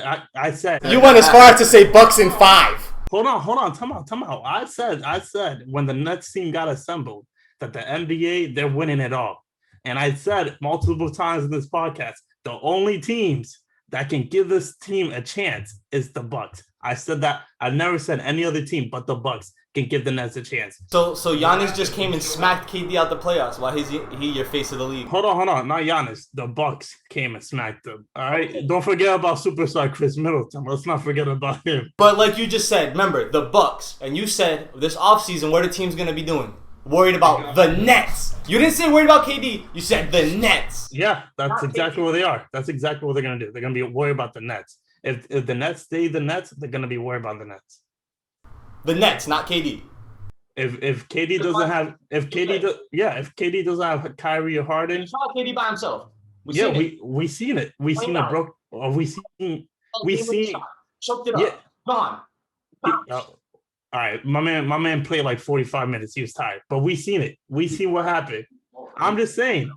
You went as far as to say Bucks in 5. Hold on. Time out. I said when the Nets team got assembled that the NBA, they're winning it all. And I said multiple times in this podcast, the only teams that can give this team a chance is the Bucks. I said that. I never said any other team but the Bucks can give the Nets a chance. So Giannis just came and smacked KD out the playoffs. Why is he your face of the league? Hold on. Not Giannis. The Bucks came and smacked them. All right? Okay. Don't forget about superstar Chris Middleton. Let's not forget about him. But like you just said, remember, the Bucks. And you said this offseason, what are the teams going to be doing? Worried about the Nets. You didn't say worried about KD. You said the Nets. Yeah, that's exactly what they are. That's exactly what they're going to do. They're going to be worried about the Nets. If the Nets stay the Nets, they're going to be worried about the Nets. The Nets, not KD. If KD doesn't have if KD doesn't have Kyrie or Harden, it's not KD by himself. We seen it. We seen it broke. We seen choked it up. Gone. All right, my man played like 45 minutes. He was tired, but we seen it. We seen what happened. I'm just saying.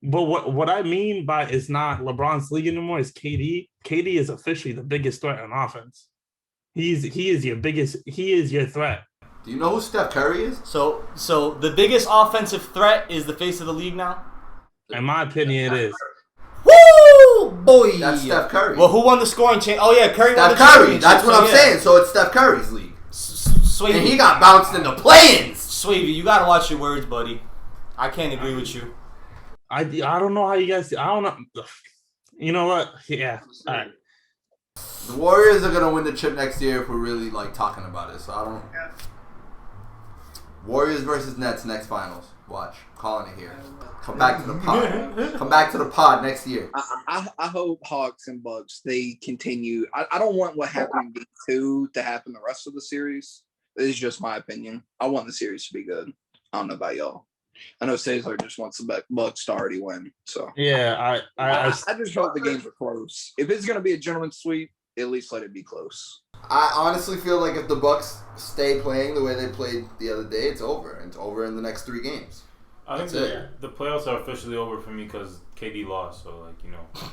But what I mean by it's not LeBron's league anymore is KD. KD is officially the biggest threat on offense. He is your threat. Do you know who Steph Curry is? So the biggest offensive threat is the face of the league now? In my opinion, it is. Woo, boy! That's Steph Curry. Well, who won the scoring chain? Oh yeah, Curry won the Steph Curry. championship. That's what I'm saying. So it's Steph Curry's league. Swavey. And he got bounced in the play-ins. Swavey, you gotta watch your words, buddy. I can't agree with you. I don't know how you guys. I don't know. You know what? Yeah. All right. The Warriors are gonna win the chip next year if we're really like talking about it. So I don't. Yeah. Warriors versus Nets next finals. Watch, calling it here. Come back to the pod. Come back to the pod next year. I hope Hawks and Bucks they continue. I don't want what happened in Game 2 to happen the rest of the series. This is just my opinion. I want the series to be good. I don't know about y'all. I know Cesar just wants the Bucks to already win. So yeah, I just hope the games are close. If it's gonna be a gentleman's sweep, at least let it be close. I honestly feel like if the Bucks stay playing the way they played the other day, it's over. It's over in the next 3 games. I think the playoffs are officially over for me because KD lost. So like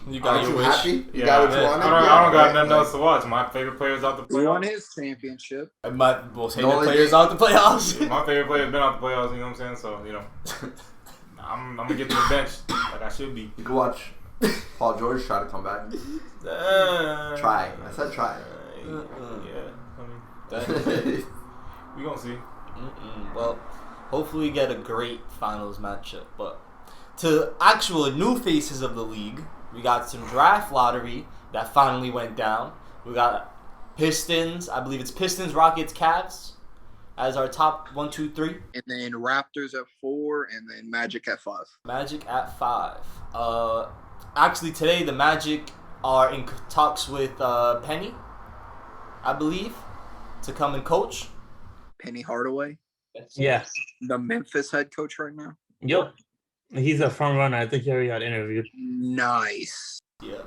you got your wish. Happy? You got what you wanted. I don't got nothing else to watch. My favorite player's out the playoffs. He won his championship. My most hated player's out the playoffs. My favorite player's been out the playoffs. You know what I'm saying? So I'm gonna get to the bench like I should be. You can watch Paul George try to come back. Try. I said try. Yeah, we gonna see. Well, hopefully we get a great finals matchup. But to actual new faces of the league, we got some draft lottery that finally went down. We got Pistons. I believe it's Pistons, Rockets, Cavs as our top 1, 2, 3. And then Raptors at 4, and then Magic at 5. Magic at 5. Actually, today the Magic are in talks with Penny, I believe, to come and coach. Penny Hardaway. Yeah. The Memphis head coach right now. Yep. He's a front runner. I think he already got interviewed. Nice. Yeah.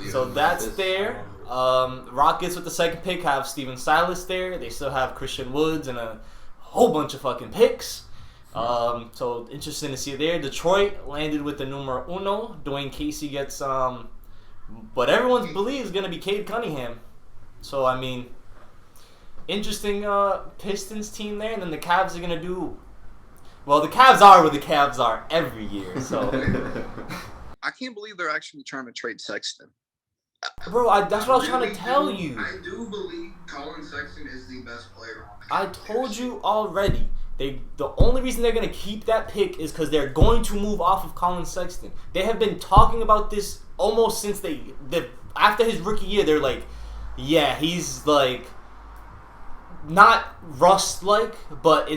So that's there. Rockets with the second pick have Steven Silas there. They still have Christian Woods and a whole bunch of fucking picks. So interesting to see there. Detroit landed with the numero uno. Dwayne Casey gets what everyone believes is going to be Cade Cunningham. So, I mean, interesting Pistons team there. And then the Cavs are going to do... Well, the Cavs are where the Cavs are every year. So I can't believe they're actually trying to trade Sexton. Bro, that's what I was trying to tell you. I do believe Colin Sexton is the best player on the I told you already. The only reason they're going to keep that pick is because they're going to move off of Colin Sexton. They have been talking about this almost since after his rookie year. They're like, yeah, he's like not Russ-like, but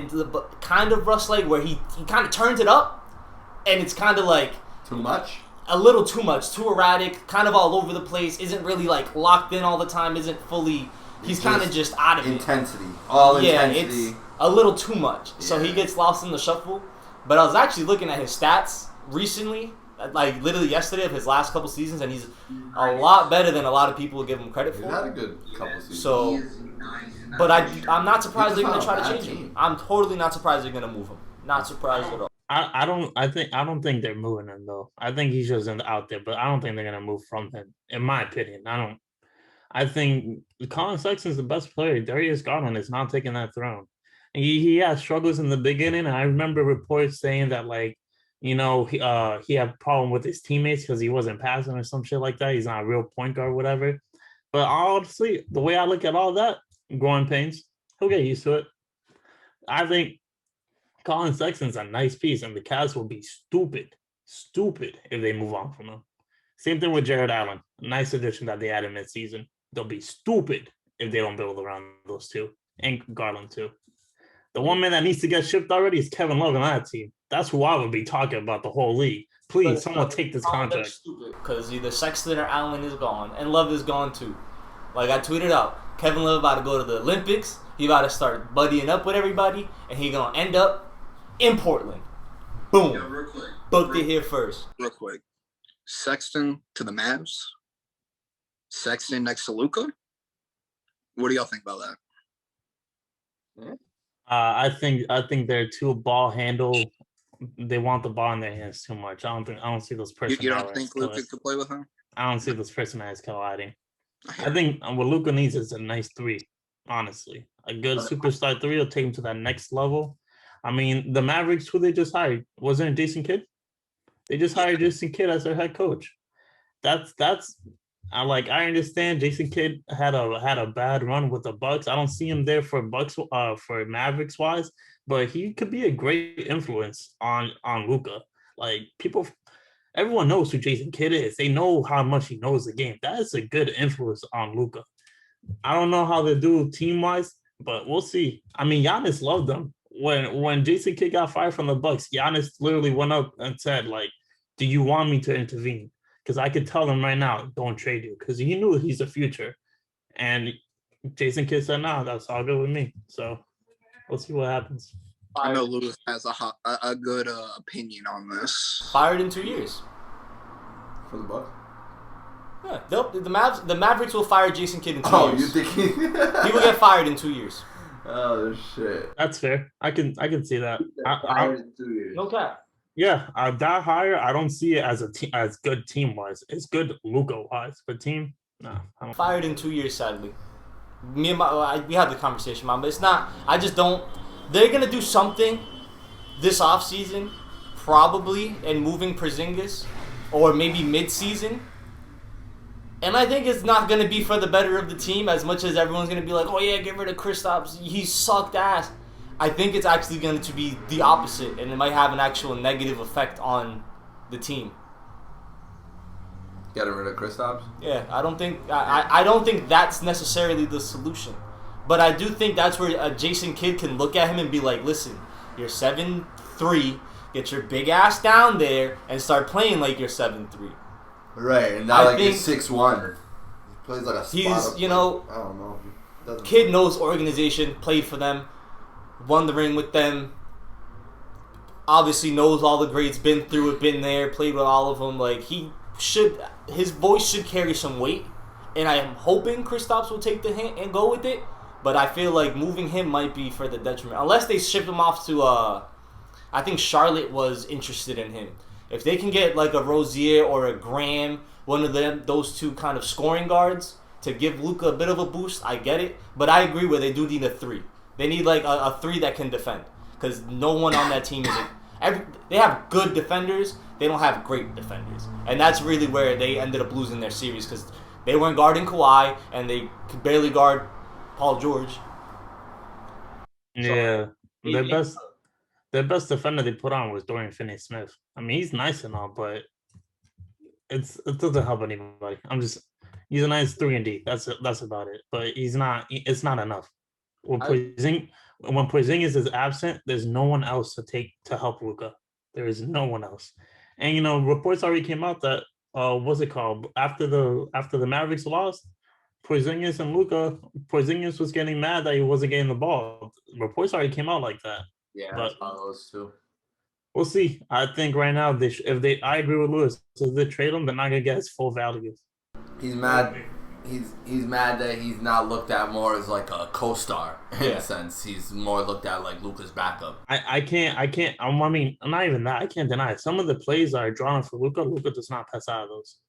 kind of Russ-like, where he kind of turns it up, and it's kind of like too much. A little too much, too erratic, kind of all over the place. Isn't really like locked in all the time. Isn't fully. He's kind of just out of intensity. Intensity. Intensity. It's a little too much. So he gets lost in the shuffle. But I was actually looking at his stats recently, like literally yesterday of his last couple seasons, and he's a lot better than a lot of people will give him credit for. He's had a good couple seasons. So, but I'm not surprised they're going to try to change him. I'm totally not surprised they're going to move him. Not surprised at all. I don't think they're moving him though. I think he's just out there, but I don't think they're gonna move from him. In my opinion, I think Colin Sexton's the best player. Darius Garland is not taking that throne. He had struggles in the beginning. And I remember reports saying that like he had a problem with his teammates because he wasn't passing or some shit like that. He's not a real point guard, whatever. But honestly, the way I look at all that, growing pains, he'll get used to it. I think Colin Sexton's a nice piece, and the Cavs will be stupid if they move on from him. Same thing with Jared Allen. Nice addition that they added mid-season. They'll be stupid if they don't build around those two, and Garland too. The one man that needs to get shipped already is Kevin Love on that team. That's who I would be talking about the whole league. Please, someone take this contract. Because either Sexton or Allen is gone, and Love is gone too. Like I tweeted out, Kevin Love about to go to the Olympics. He about to start buddying up with everybody, and he gonna end up in Portland. Boom. Yeah, real quick. Booked it here first. Real quick. Sexton to the Mavs. Sexton next to Luka. What do y'all think about that? I think they're too ball handle. They want the ball in their hands too much. I don't see those personalities. You don't think Luka could play with him? I don't see those personalities colliding. I think what Luka needs is a nice three. Honestly, a good superstar three will take him to that next level. I mean, the Mavericks, who they just hired, wasn't it Jason Kidd? They just hired Jason Kidd as their head coach. I understand Jason Kidd had a bad run with the Bucks. I don't see him there for Mavericks wise, but he could be a great influence on Luka. Like everyone knows who Jason Kidd is. They know how much he knows the game. That is a good influence on Luka. I don't know how they do team wise, but we'll see. I mean, Giannis loved them. When Jason Kidd got fired from the Bucks, Giannis literally went up and said, like, do you want me to intervene? Because I could tell them right now, don't trade you. Because he knew he's the future. And Jason Kidd said, nah, that's all good with me. So we'll see what happens. I know Lewis has a good opinion on this. Fired in 2 years. For the Bucks? Yeah, the Mavericks will fire Jason Kidd in 2 years. You think he will get fired in 2 years. Oh shit! That's fair. I can see that. No cap. Yeah, that hire, I don't see it as good team wise. It's good Luka wise, but team, no. Fired in 2 years, sadly. We had the conversation, man, but it's not. I just don't. They're gonna do something this offseason, probably, and moving Porzingis, or maybe mid-season. And I think it's not going to be for the better of the team as much as everyone's going to be like, oh, yeah, get rid of Kristaps. He sucked ass. I think it's actually going to be the opposite, and it might have an actual negative effect on the team. Getting rid of Kristaps? Yeah, I don't think that's necessarily the solution. But I do think that's where a Jason Kidd can look at him and be like, listen, you're 7'3", get your big ass down there and start playing like you're 7'3". Right, and not he's 6'1". He plays like a spot. He's, I don't know. Kid knows organization, played for them, won the ring with them. Obviously knows all the greats, been through it, been there, played with all of them. Like his voice should carry some weight, and I am hoping Kristaps will take the hint and go with it. But I feel like moving him might be for the detriment, unless they ship him off to. I think Charlotte was interested in him. If they can get like a Rozier or a Graham, one of those two kind of scoring guards to give Luka a bit of a boost, I get it. But I agree where they do need a three. They need like a three that can defend, because no one on that team they have good defenders. They don't have great defenders, and that's really where they ended up losing their series, because they weren't guarding Kawhi and they could barely guard Paul George. Yeah, their best defender they put on was Dorian Finney-Smith. I mean, he's nice and all, but it doesn't help anybody. He's a nice 3-and-D. That's about it. But he's not. It's not enough. When Porzingis is absent, there's no one else to help Luka. There is no one else. And reports already came out that what's it called? After the Mavericks lost, Porzingis and Luka, Porzingis was getting mad that he wasn't getting the ball. Reports already came out like that. Yeah, but I saw those too. We'll see. I think right now I agree with Lewis. So if they trade him, they're not gonna get his full value. He's mad. He's mad that he's not looked at more as like a co-star in a sense. He's more looked at like Luka's backup. I can't. I mean, not even that. I can't deny it. Some of the plays that are drawn for Luka does not pass out of those.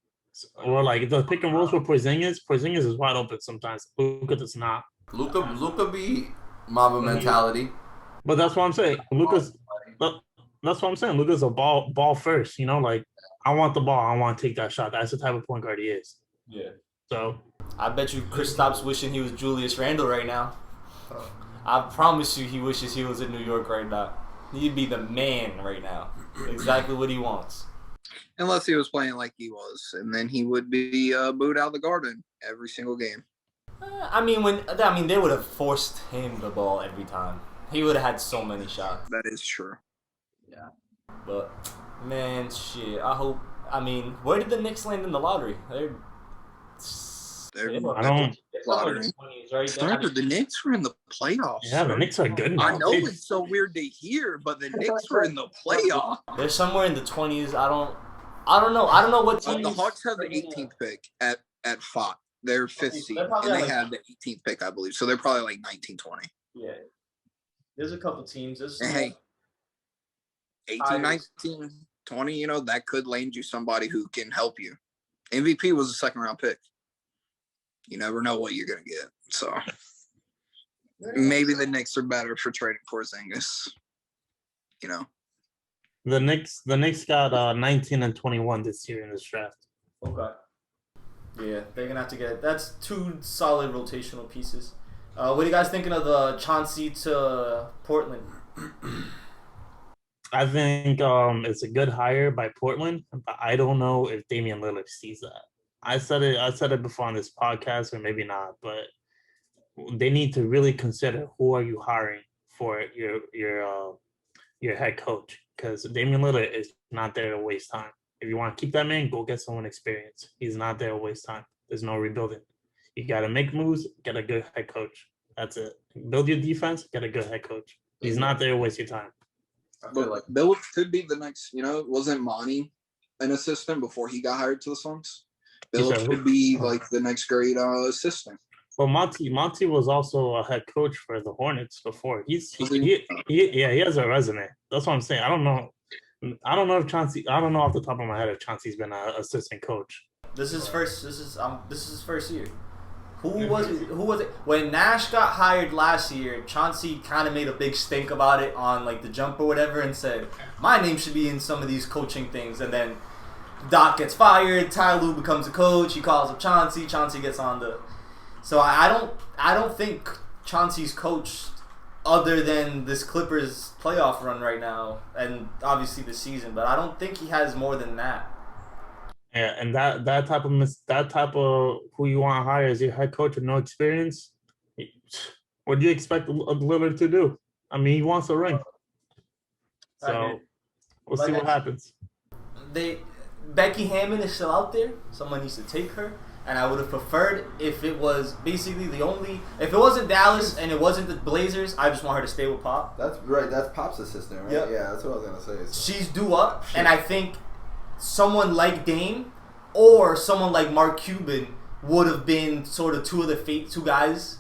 Or like the pick and rolls with Porzingis is wide open sometimes. Luka does not. Luka be Mamba mentality. But that's what I'm saying. That's what I'm saying. Luka's a ball first. You know, like I want the ball. I want to take that shot. That's the type of point guard he is. Yeah. So I bet you Chris stops wishing he was Julius Randle right now. I promise you, he wishes he was in New York right now. He'd be the man right now. Exactly what he wants. Unless he was playing like he was, and then he would be booed out of the Garden every single game. I mean, they would have forced him the ball every time. He would have had so many shots. That is true. Yeah. But man, shit. I hope. I mean, where did the Knicks land in the lottery? They're I don't. lottery. Right? The Knicks were in the playoffs. Yeah, the Knicks are good now. I know it's so weird to hear, but the Knicks were in the playoffs. They're somewhere in the 20s. I don't know. I don't know what team. The Hawks have the 18th pick at 5. They're 5th seed, and they have the 18th pick, I believe. So they're probably like 19, 20. Yeah. There's a couple teams. And hey, 18, 19, 20, you know, that could land you somebody who can help you. MVP was a second-round pick. You never know what you're going to get. So maybe the Knicks are better for trading Porzingis. You know. The Knicks got 19 and 21 this year in this draft. Okay. Yeah, they're gonna have to get. That's 2 solid rotational pieces. What are you guys thinking of the Chauncey to Portland? I think it's a good hire by Portland, but I don't know if Damian Lillard sees that. I said it before on this podcast, or maybe not, but they need to really consider who are you hiring for your head coach, because Damian Lillard is not there to waste time. If you want to keep that man, go get someone experienced. He's not there to waste time. There's no rebuilding. You got to make moves, get a good head coach. That's it. Build your defense, get a good head coach. He's not there to waste your time. I feel like Bill could be the next, you know, wasn't Monty an assistant before he got hired to the Suns? Bill could be like the next great assistant. Well, Monty was also a head coach for the Hornets before. He has a resume. That's what I'm saying. I don't know if Chauncey. I don't know off the top of my head if Chauncey's been an assistant coach. This is his first year. Who was it? When Nash got hired last year, Chauncey kind of made a big stink about it on like the Jump or whatever, and said my name should be in some of these coaching things. And then Doc gets fired. Ty Lue becomes a coach. He calls up Chauncey. Chauncey gets on the. So I don't think Chauncey's coached other than this Clippers playoff run right now, and obviously the season. But I don't think he has more than that. Yeah, and that type of who you want to hire as your head coach with no experience, what do you expect Lillard to do? I mean, he wants a ring. So we'll see what happens. Becky Hammond is still out there. Someone needs to take her. And I would have preferred if it was basically if it wasn't Dallas and it wasn't the Blazers, I just want her to stay with Pop. That's right. That's Pop's assistant, right? Yep. Yeah, that's what I was going to say. She's due up, and I think someone like Dame or someone like Mark Cuban would have been sort of two of the two guys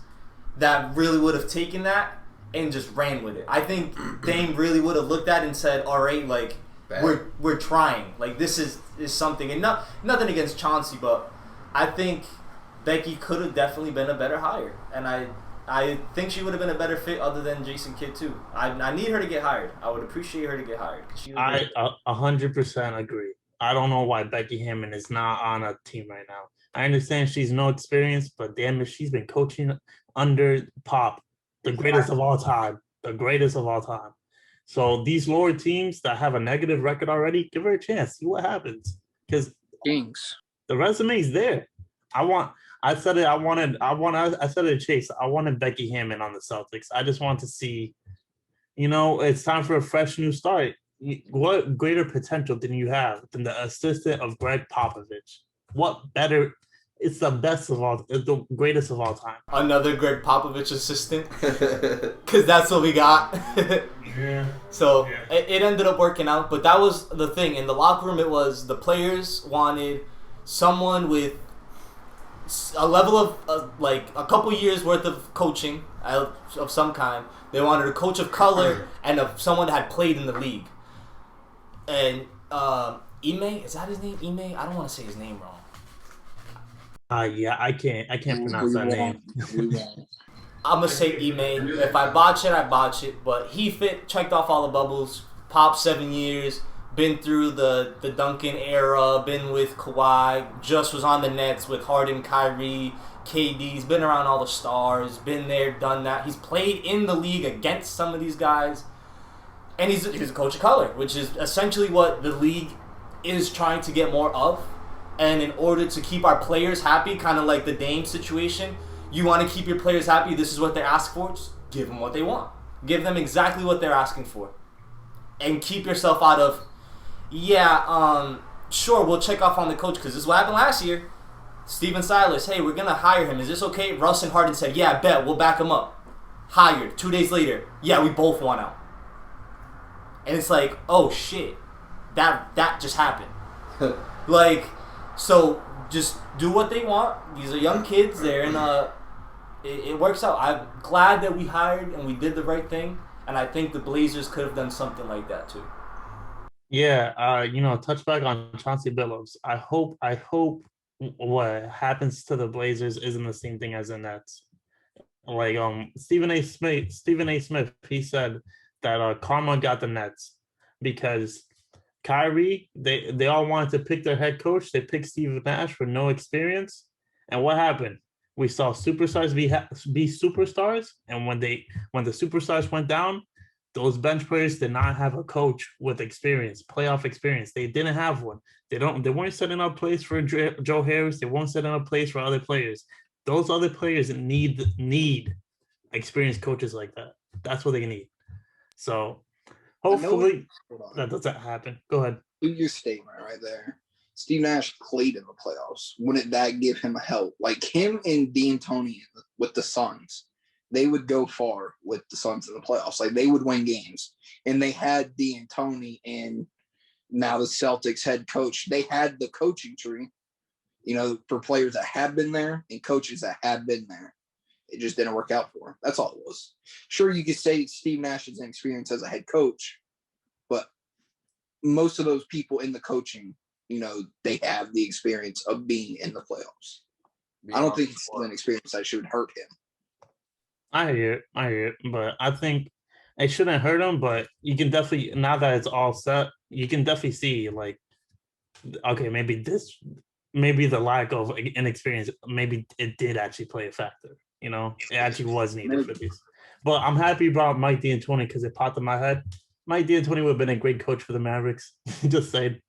that really would have taken that and just ran with it. I think Dame really would have looked at it and said, all right, like, we're trying. Like, this is something. And nothing against Chauncey, but I think Becky could have definitely been a better hire. And I think she would have been a better fit other than Jason Kidd, too. I need her to get hired. I would appreciate her to get hired. I 100% agree. I don't know why Becky Hammond is not on a team right now. I understand she's no experience, but damn it, she's been coaching under Pop, the greatest of all time. The greatest of all time. So these lower teams that have a negative record already, give her a chance. See what happens. Because the resume is there. I said it, Chase. I wanted Becky Hammond on the Celtics. I just want to see, it's time for a fresh new start. What greater potential than you have than the assistant of Greg Popovich? What better? It's the best of all. It's the greatest of all time. Another Greg Popovich assistant, because that's what we got. Yeah. So it ended up working out, but that was the thing in the locker room. It was the players wanted someone with a level of like a couple years worth of coaching of some kind. They wanted a coach of color and someone that had played in the league. And Ime, is that his name? Ime? I don't want to say his name wrong. Yeah, I can't pronounce that name. I'm gonna say Ime. If I botch it, I botch it. But he checked off all the bubbles. Pop 7 years, been through the Duncan era, been with Kawhi, just was on the Nets with Harden, Kyrie, KD's been around all the stars, been there, done that. He's played in the league against some of these guys, and he's a coach of color, which is essentially what the league is trying to get more of. And in order to keep our players happy, kind of like the Dame situation, you want to keep your players happy. This is what they ask for. Just give them what they want. Give them exactly what they're asking for, and keep yourself out of, sure, we'll check off on the coach because this is what happened last year. Steven Silas, hey, we're going to hire him. Is this okay? Russ and Harden said, yeah, bet. We'll back him up. Hired. 2 days later, yeah, we both want out. And it's like, oh, shit. That just happened. Like, so just do what they want. These are young kids. They're in it works out. I'm glad that we hired and we did the right thing. And I think the Blazers could have done something like that, too. Yeah, touch back on Chauncey Billups. I hope what happens to the Blazers isn't the same thing as the Nets. Like Stephen A. Smith, he said that karma got the Nets because Kyrie, they all wanted to pick their head coach. They picked Steve Nash for no experience, and what happened? We saw superstars be superstars, and when the superstars went down, those bench players did not have a coach with experience, playoff experience. They didn't have one. They weren't setting up plays for Joe Harris. They weren't setting up plays for other players. Those other players need experienced coaches like that. That's what they need. So hopefully that doesn't happen. Go ahead. Your statement right there. Steve Nash played in the playoffs. Wouldn't that give him a help? Like him and D'Antoni with the Suns, they would go far with the Suns in the playoffs. Like they would win games. And they had D'Antoni and now the Celtics head coach. They had the coaching tree, for players that have been there and coaches that have been there. It just didn't work out for him. That's all it was. Sure, you could say Steve Nash's experience as a head coach, but most of those people in the coaching, they have the experience of being in the playoffs. I don't think it's an experience that should hurt him. I hear it, but I think it shouldn't hurt him. But you can definitely, now that it's all set, you can definitely see like, okay, maybe the lack of inexperience, maybe it did actually play a factor. It actually was needed for these. But I'm happy about Mike D'Antoni because it popped in my head. Mike D'Antoni would have been a great coach for the Mavericks. Just saying.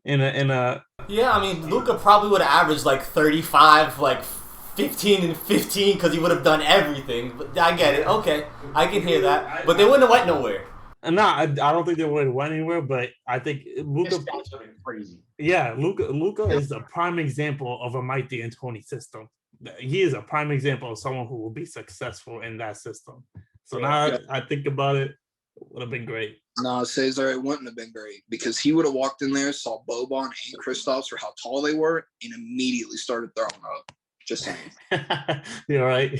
Yeah, I mean, Luka probably would have averaged like 35, like 15 and 15 because he would have done everything. But I get it. Okay, I can hear that. But they wouldn't have went nowhere. No, I don't think they would have went anywhere. But I think Luka. Crazy. Yeah, Luka is a prime example of a Mike D'Antoni system. He is a prime example of someone who will be successful in that system. So now I think about it, would have been great. No, Cesar, it wouldn't have been great because he would have walked in there, saw Boban and Kristaps for how tall they were, and immediately started throwing up. Just saying. You're right.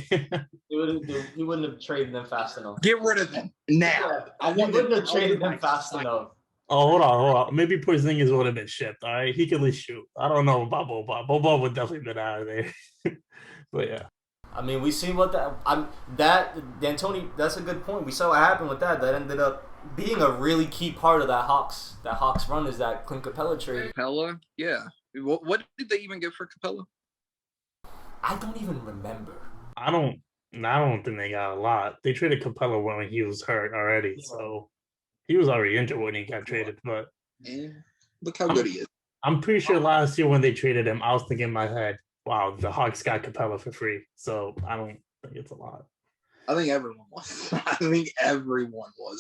He wouldn't have traded them fast enough. Get rid of them now. He wouldn't have traded them fast enough. Oh, hold on. Maybe Porzingis would have been shipped. All right, he could at least shoot. I don't know about Boban. Boban would definitely been out of there. But yeah. I mean, we see what D'Antoni. That's a good point. We saw what happened with that. That ended up being a really key part of that Hawks run is that Clint Capella trade. Capella, yeah. What did they even get for Capella? I don't even remember. I don't think they got a lot. They traded Capella when he was hurt already, so he was already injured when he got traded. But look how good he is. I'm pretty sure last year when they traded him, I was thinking in my head, wow, the Hawks got Capella for free. So I don't think it's a lot. I think everyone was.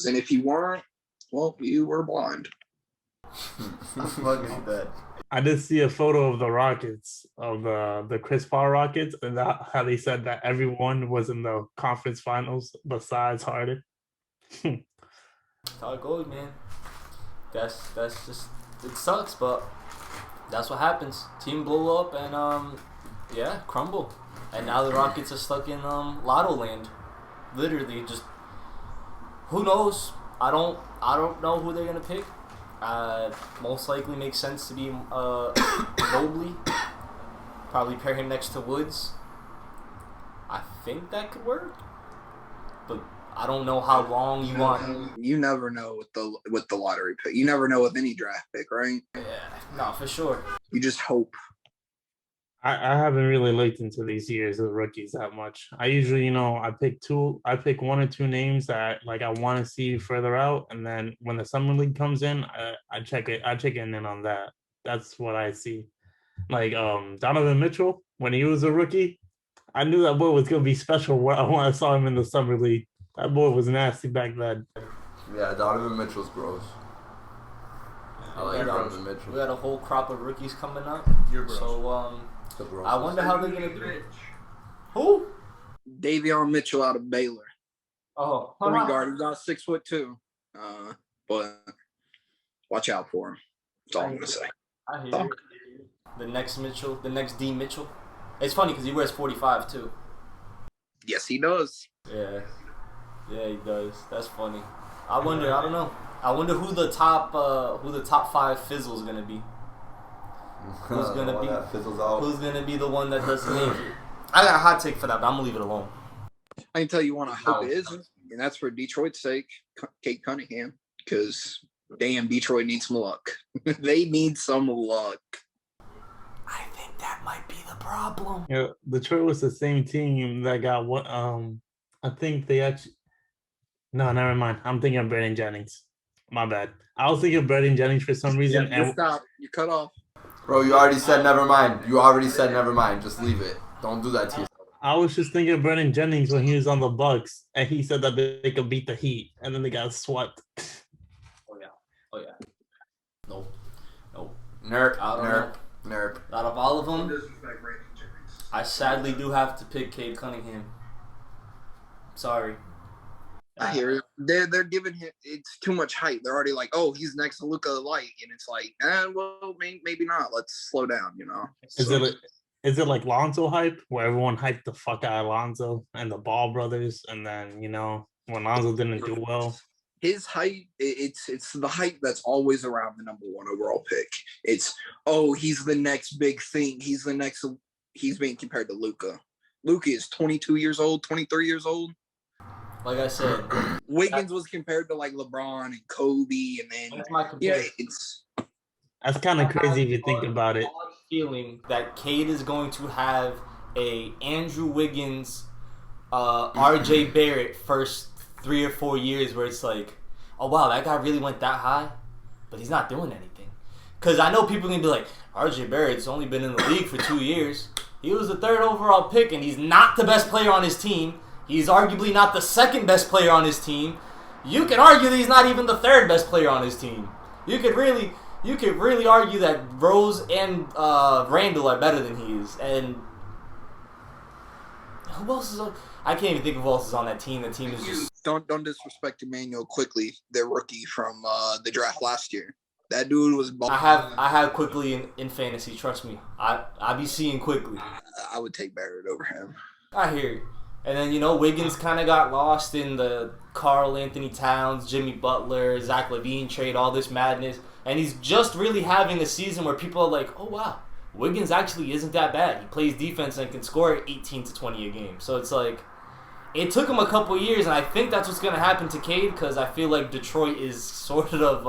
And if you weren't, well, you were blind. I did see a photo of the Rockets, of the Chris Paul Rockets, and how they said that everyone was in the conference finals besides Harden. That's how it goes, man. That's just, it sucks, but that's what happens. Team blow up and crumble. And now the Rockets are stuck in Lotto land. Literally, just who knows? I don't know who they're gonna pick. Most likely makes sense to be Mobley. Probably pair him next to Woods. I think that could work. But I don't know how long you want. You never know with the lottery pick. You never know with any draft pick, right? Yeah, no, for sure. You just hope. I haven't really looked into these years of rookies that much. I usually, I pick one or two names that like I want to see further out, and then when the summer league comes in, I check in on that. That's what I see. Like Donovan Mitchell, when he was a rookie, I knew that boy was gonna be special when I saw him in the summer league. That boy was nasty back then. Yeah, Donovan Mitchell's gross. I like Donovan Mitchell. We got a whole crop of rookies coming up. You're gross. So I wonder how they're gonna do it. Who? Davion Mitchell out of Baylor. Oh, Point guard. He's not 6'2". But watch out for him. That's all I'm gonna say. I hear you. The next Mitchell, the next D Mitchell. It's funny because he wears 45 too. Yes, he does. Yeah, he does. That's funny. I wonder. I don't know. I wonder who the top 5 fizzle is gonna be. Who's gonna be? Who's gonna be the one that doesn't make it? I got a hot take for that, but I'm gonna leave it alone. I can tell you one I hope it isn't, and that's for Detroit's sake, Kate Cunningham, because damn, Detroit needs some luck. They need some luck. I think that might be the problem. Yeah, Detroit was the same team that got what? I think they actually. No, never mind. I'm thinking of Brandon Jennings. My bad. I was thinking of Brandon Jennings for some reason. Yeah, stop. You cut off. Bro, you already said never mind. You already said never mind. Just leave it. Don't do that to yourself. I was just thinking of Brandon Jennings when he was on the Bucks, and he said that they could beat the Heat, and then they got swept. Oh yeah. Nope. Nerp. Out of all of them, I sadly do have to pick Cade Cunningham. Sorry. I hear you. They're giving him, it's too much hype. They're already like, oh, he's next to Luka Light, and it's like, well, maybe not. Let's slow down, Is it like Lonzo hype, where everyone hyped the fuck out of Lonzo and the Ball brothers, and then when Lonzo didn't do well? His height, it's the height that's always around the number 1 overall pick. It's, oh, he's the next big thing. He's being compared to Luka. Luka is 22 years old, 23 years old. Like I said, Wiggins was compared to like LeBron and Kobe, and then that's my comparison. That's kind of crazy if you think about it. Feeling that Cade is going to have a Andrew Wiggins, RJ Barrett first 3 or 4 years where it's like, oh wow, that guy really went that high, but he's not doing anything. Because I know people are gonna be like, RJ Barrett's only been in the league for 2 years. He was the 3rd overall pick, and he's not the best player on his team. He's arguably not the 2nd best player on his team. You can argue that he's not even the 3rd best player on his team. You could really argue that Rose and Randall are better than he is. And who else is on? I can't even think of who else is on that team. The team is just... Don't disrespect Emmanuel Quickly, their rookie from the draft last year. That dude was balling. I have Quickly in fantasy. Trust me, I be seeing Quickly. I would take Barrett over him. I hear you. And then, Wiggins kind of got lost in the Karl Anthony Towns, Jimmy Butler, Zach LaVine trade, all this madness. And he's just really having a season where people are like, oh, wow, Wiggins actually isn't that bad. He plays defense and can score 18 to 20 a game. So it's like, it took him a couple years, and I think that's what's going to happen to Cade because I feel like Detroit is sort of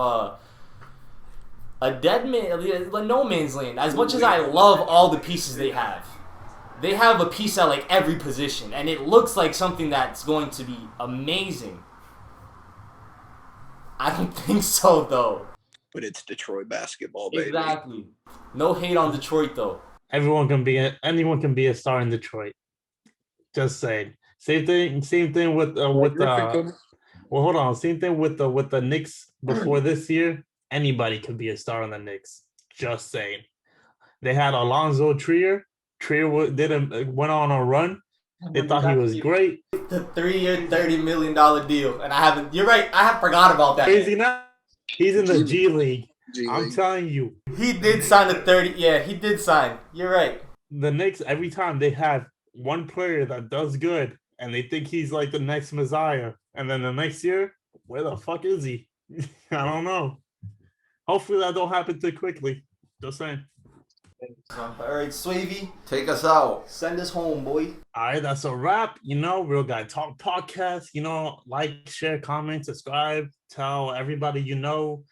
a dead man, like no man's land. As much as I love all the pieces they have a piece at like every position, and it looks like something that's going to be amazing. I don't think so, though. But it's Detroit basketball, baby. Exactly. No hate on Detroit, though. Anyone can be a star in Detroit. Just saying. Same thing with well, hold on. Same thing with the Knicks before this year. Anybody could be a star on the Knicks. Just saying. They had Alonzo Trier. Trier went on a run. They thought he was great. The 3-year, $30 million deal, and you're right. I have forgot about that. Crazy now. He's in the G League. I'm telling you. He did sign the 30. Yeah, he did sign. You're right. The Knicks, every time they have one player that does good, and they think he's like the next Messiah, and then the next year, where the fuck is he? I don't know. Hopefully that don't happen too quickly. Just saying. All right, Swavey, Take us out. send us home, boy. All right, that's a wrap. Real Guy Talk podcast. Like, share, comment, subscribe, tell everybody you know.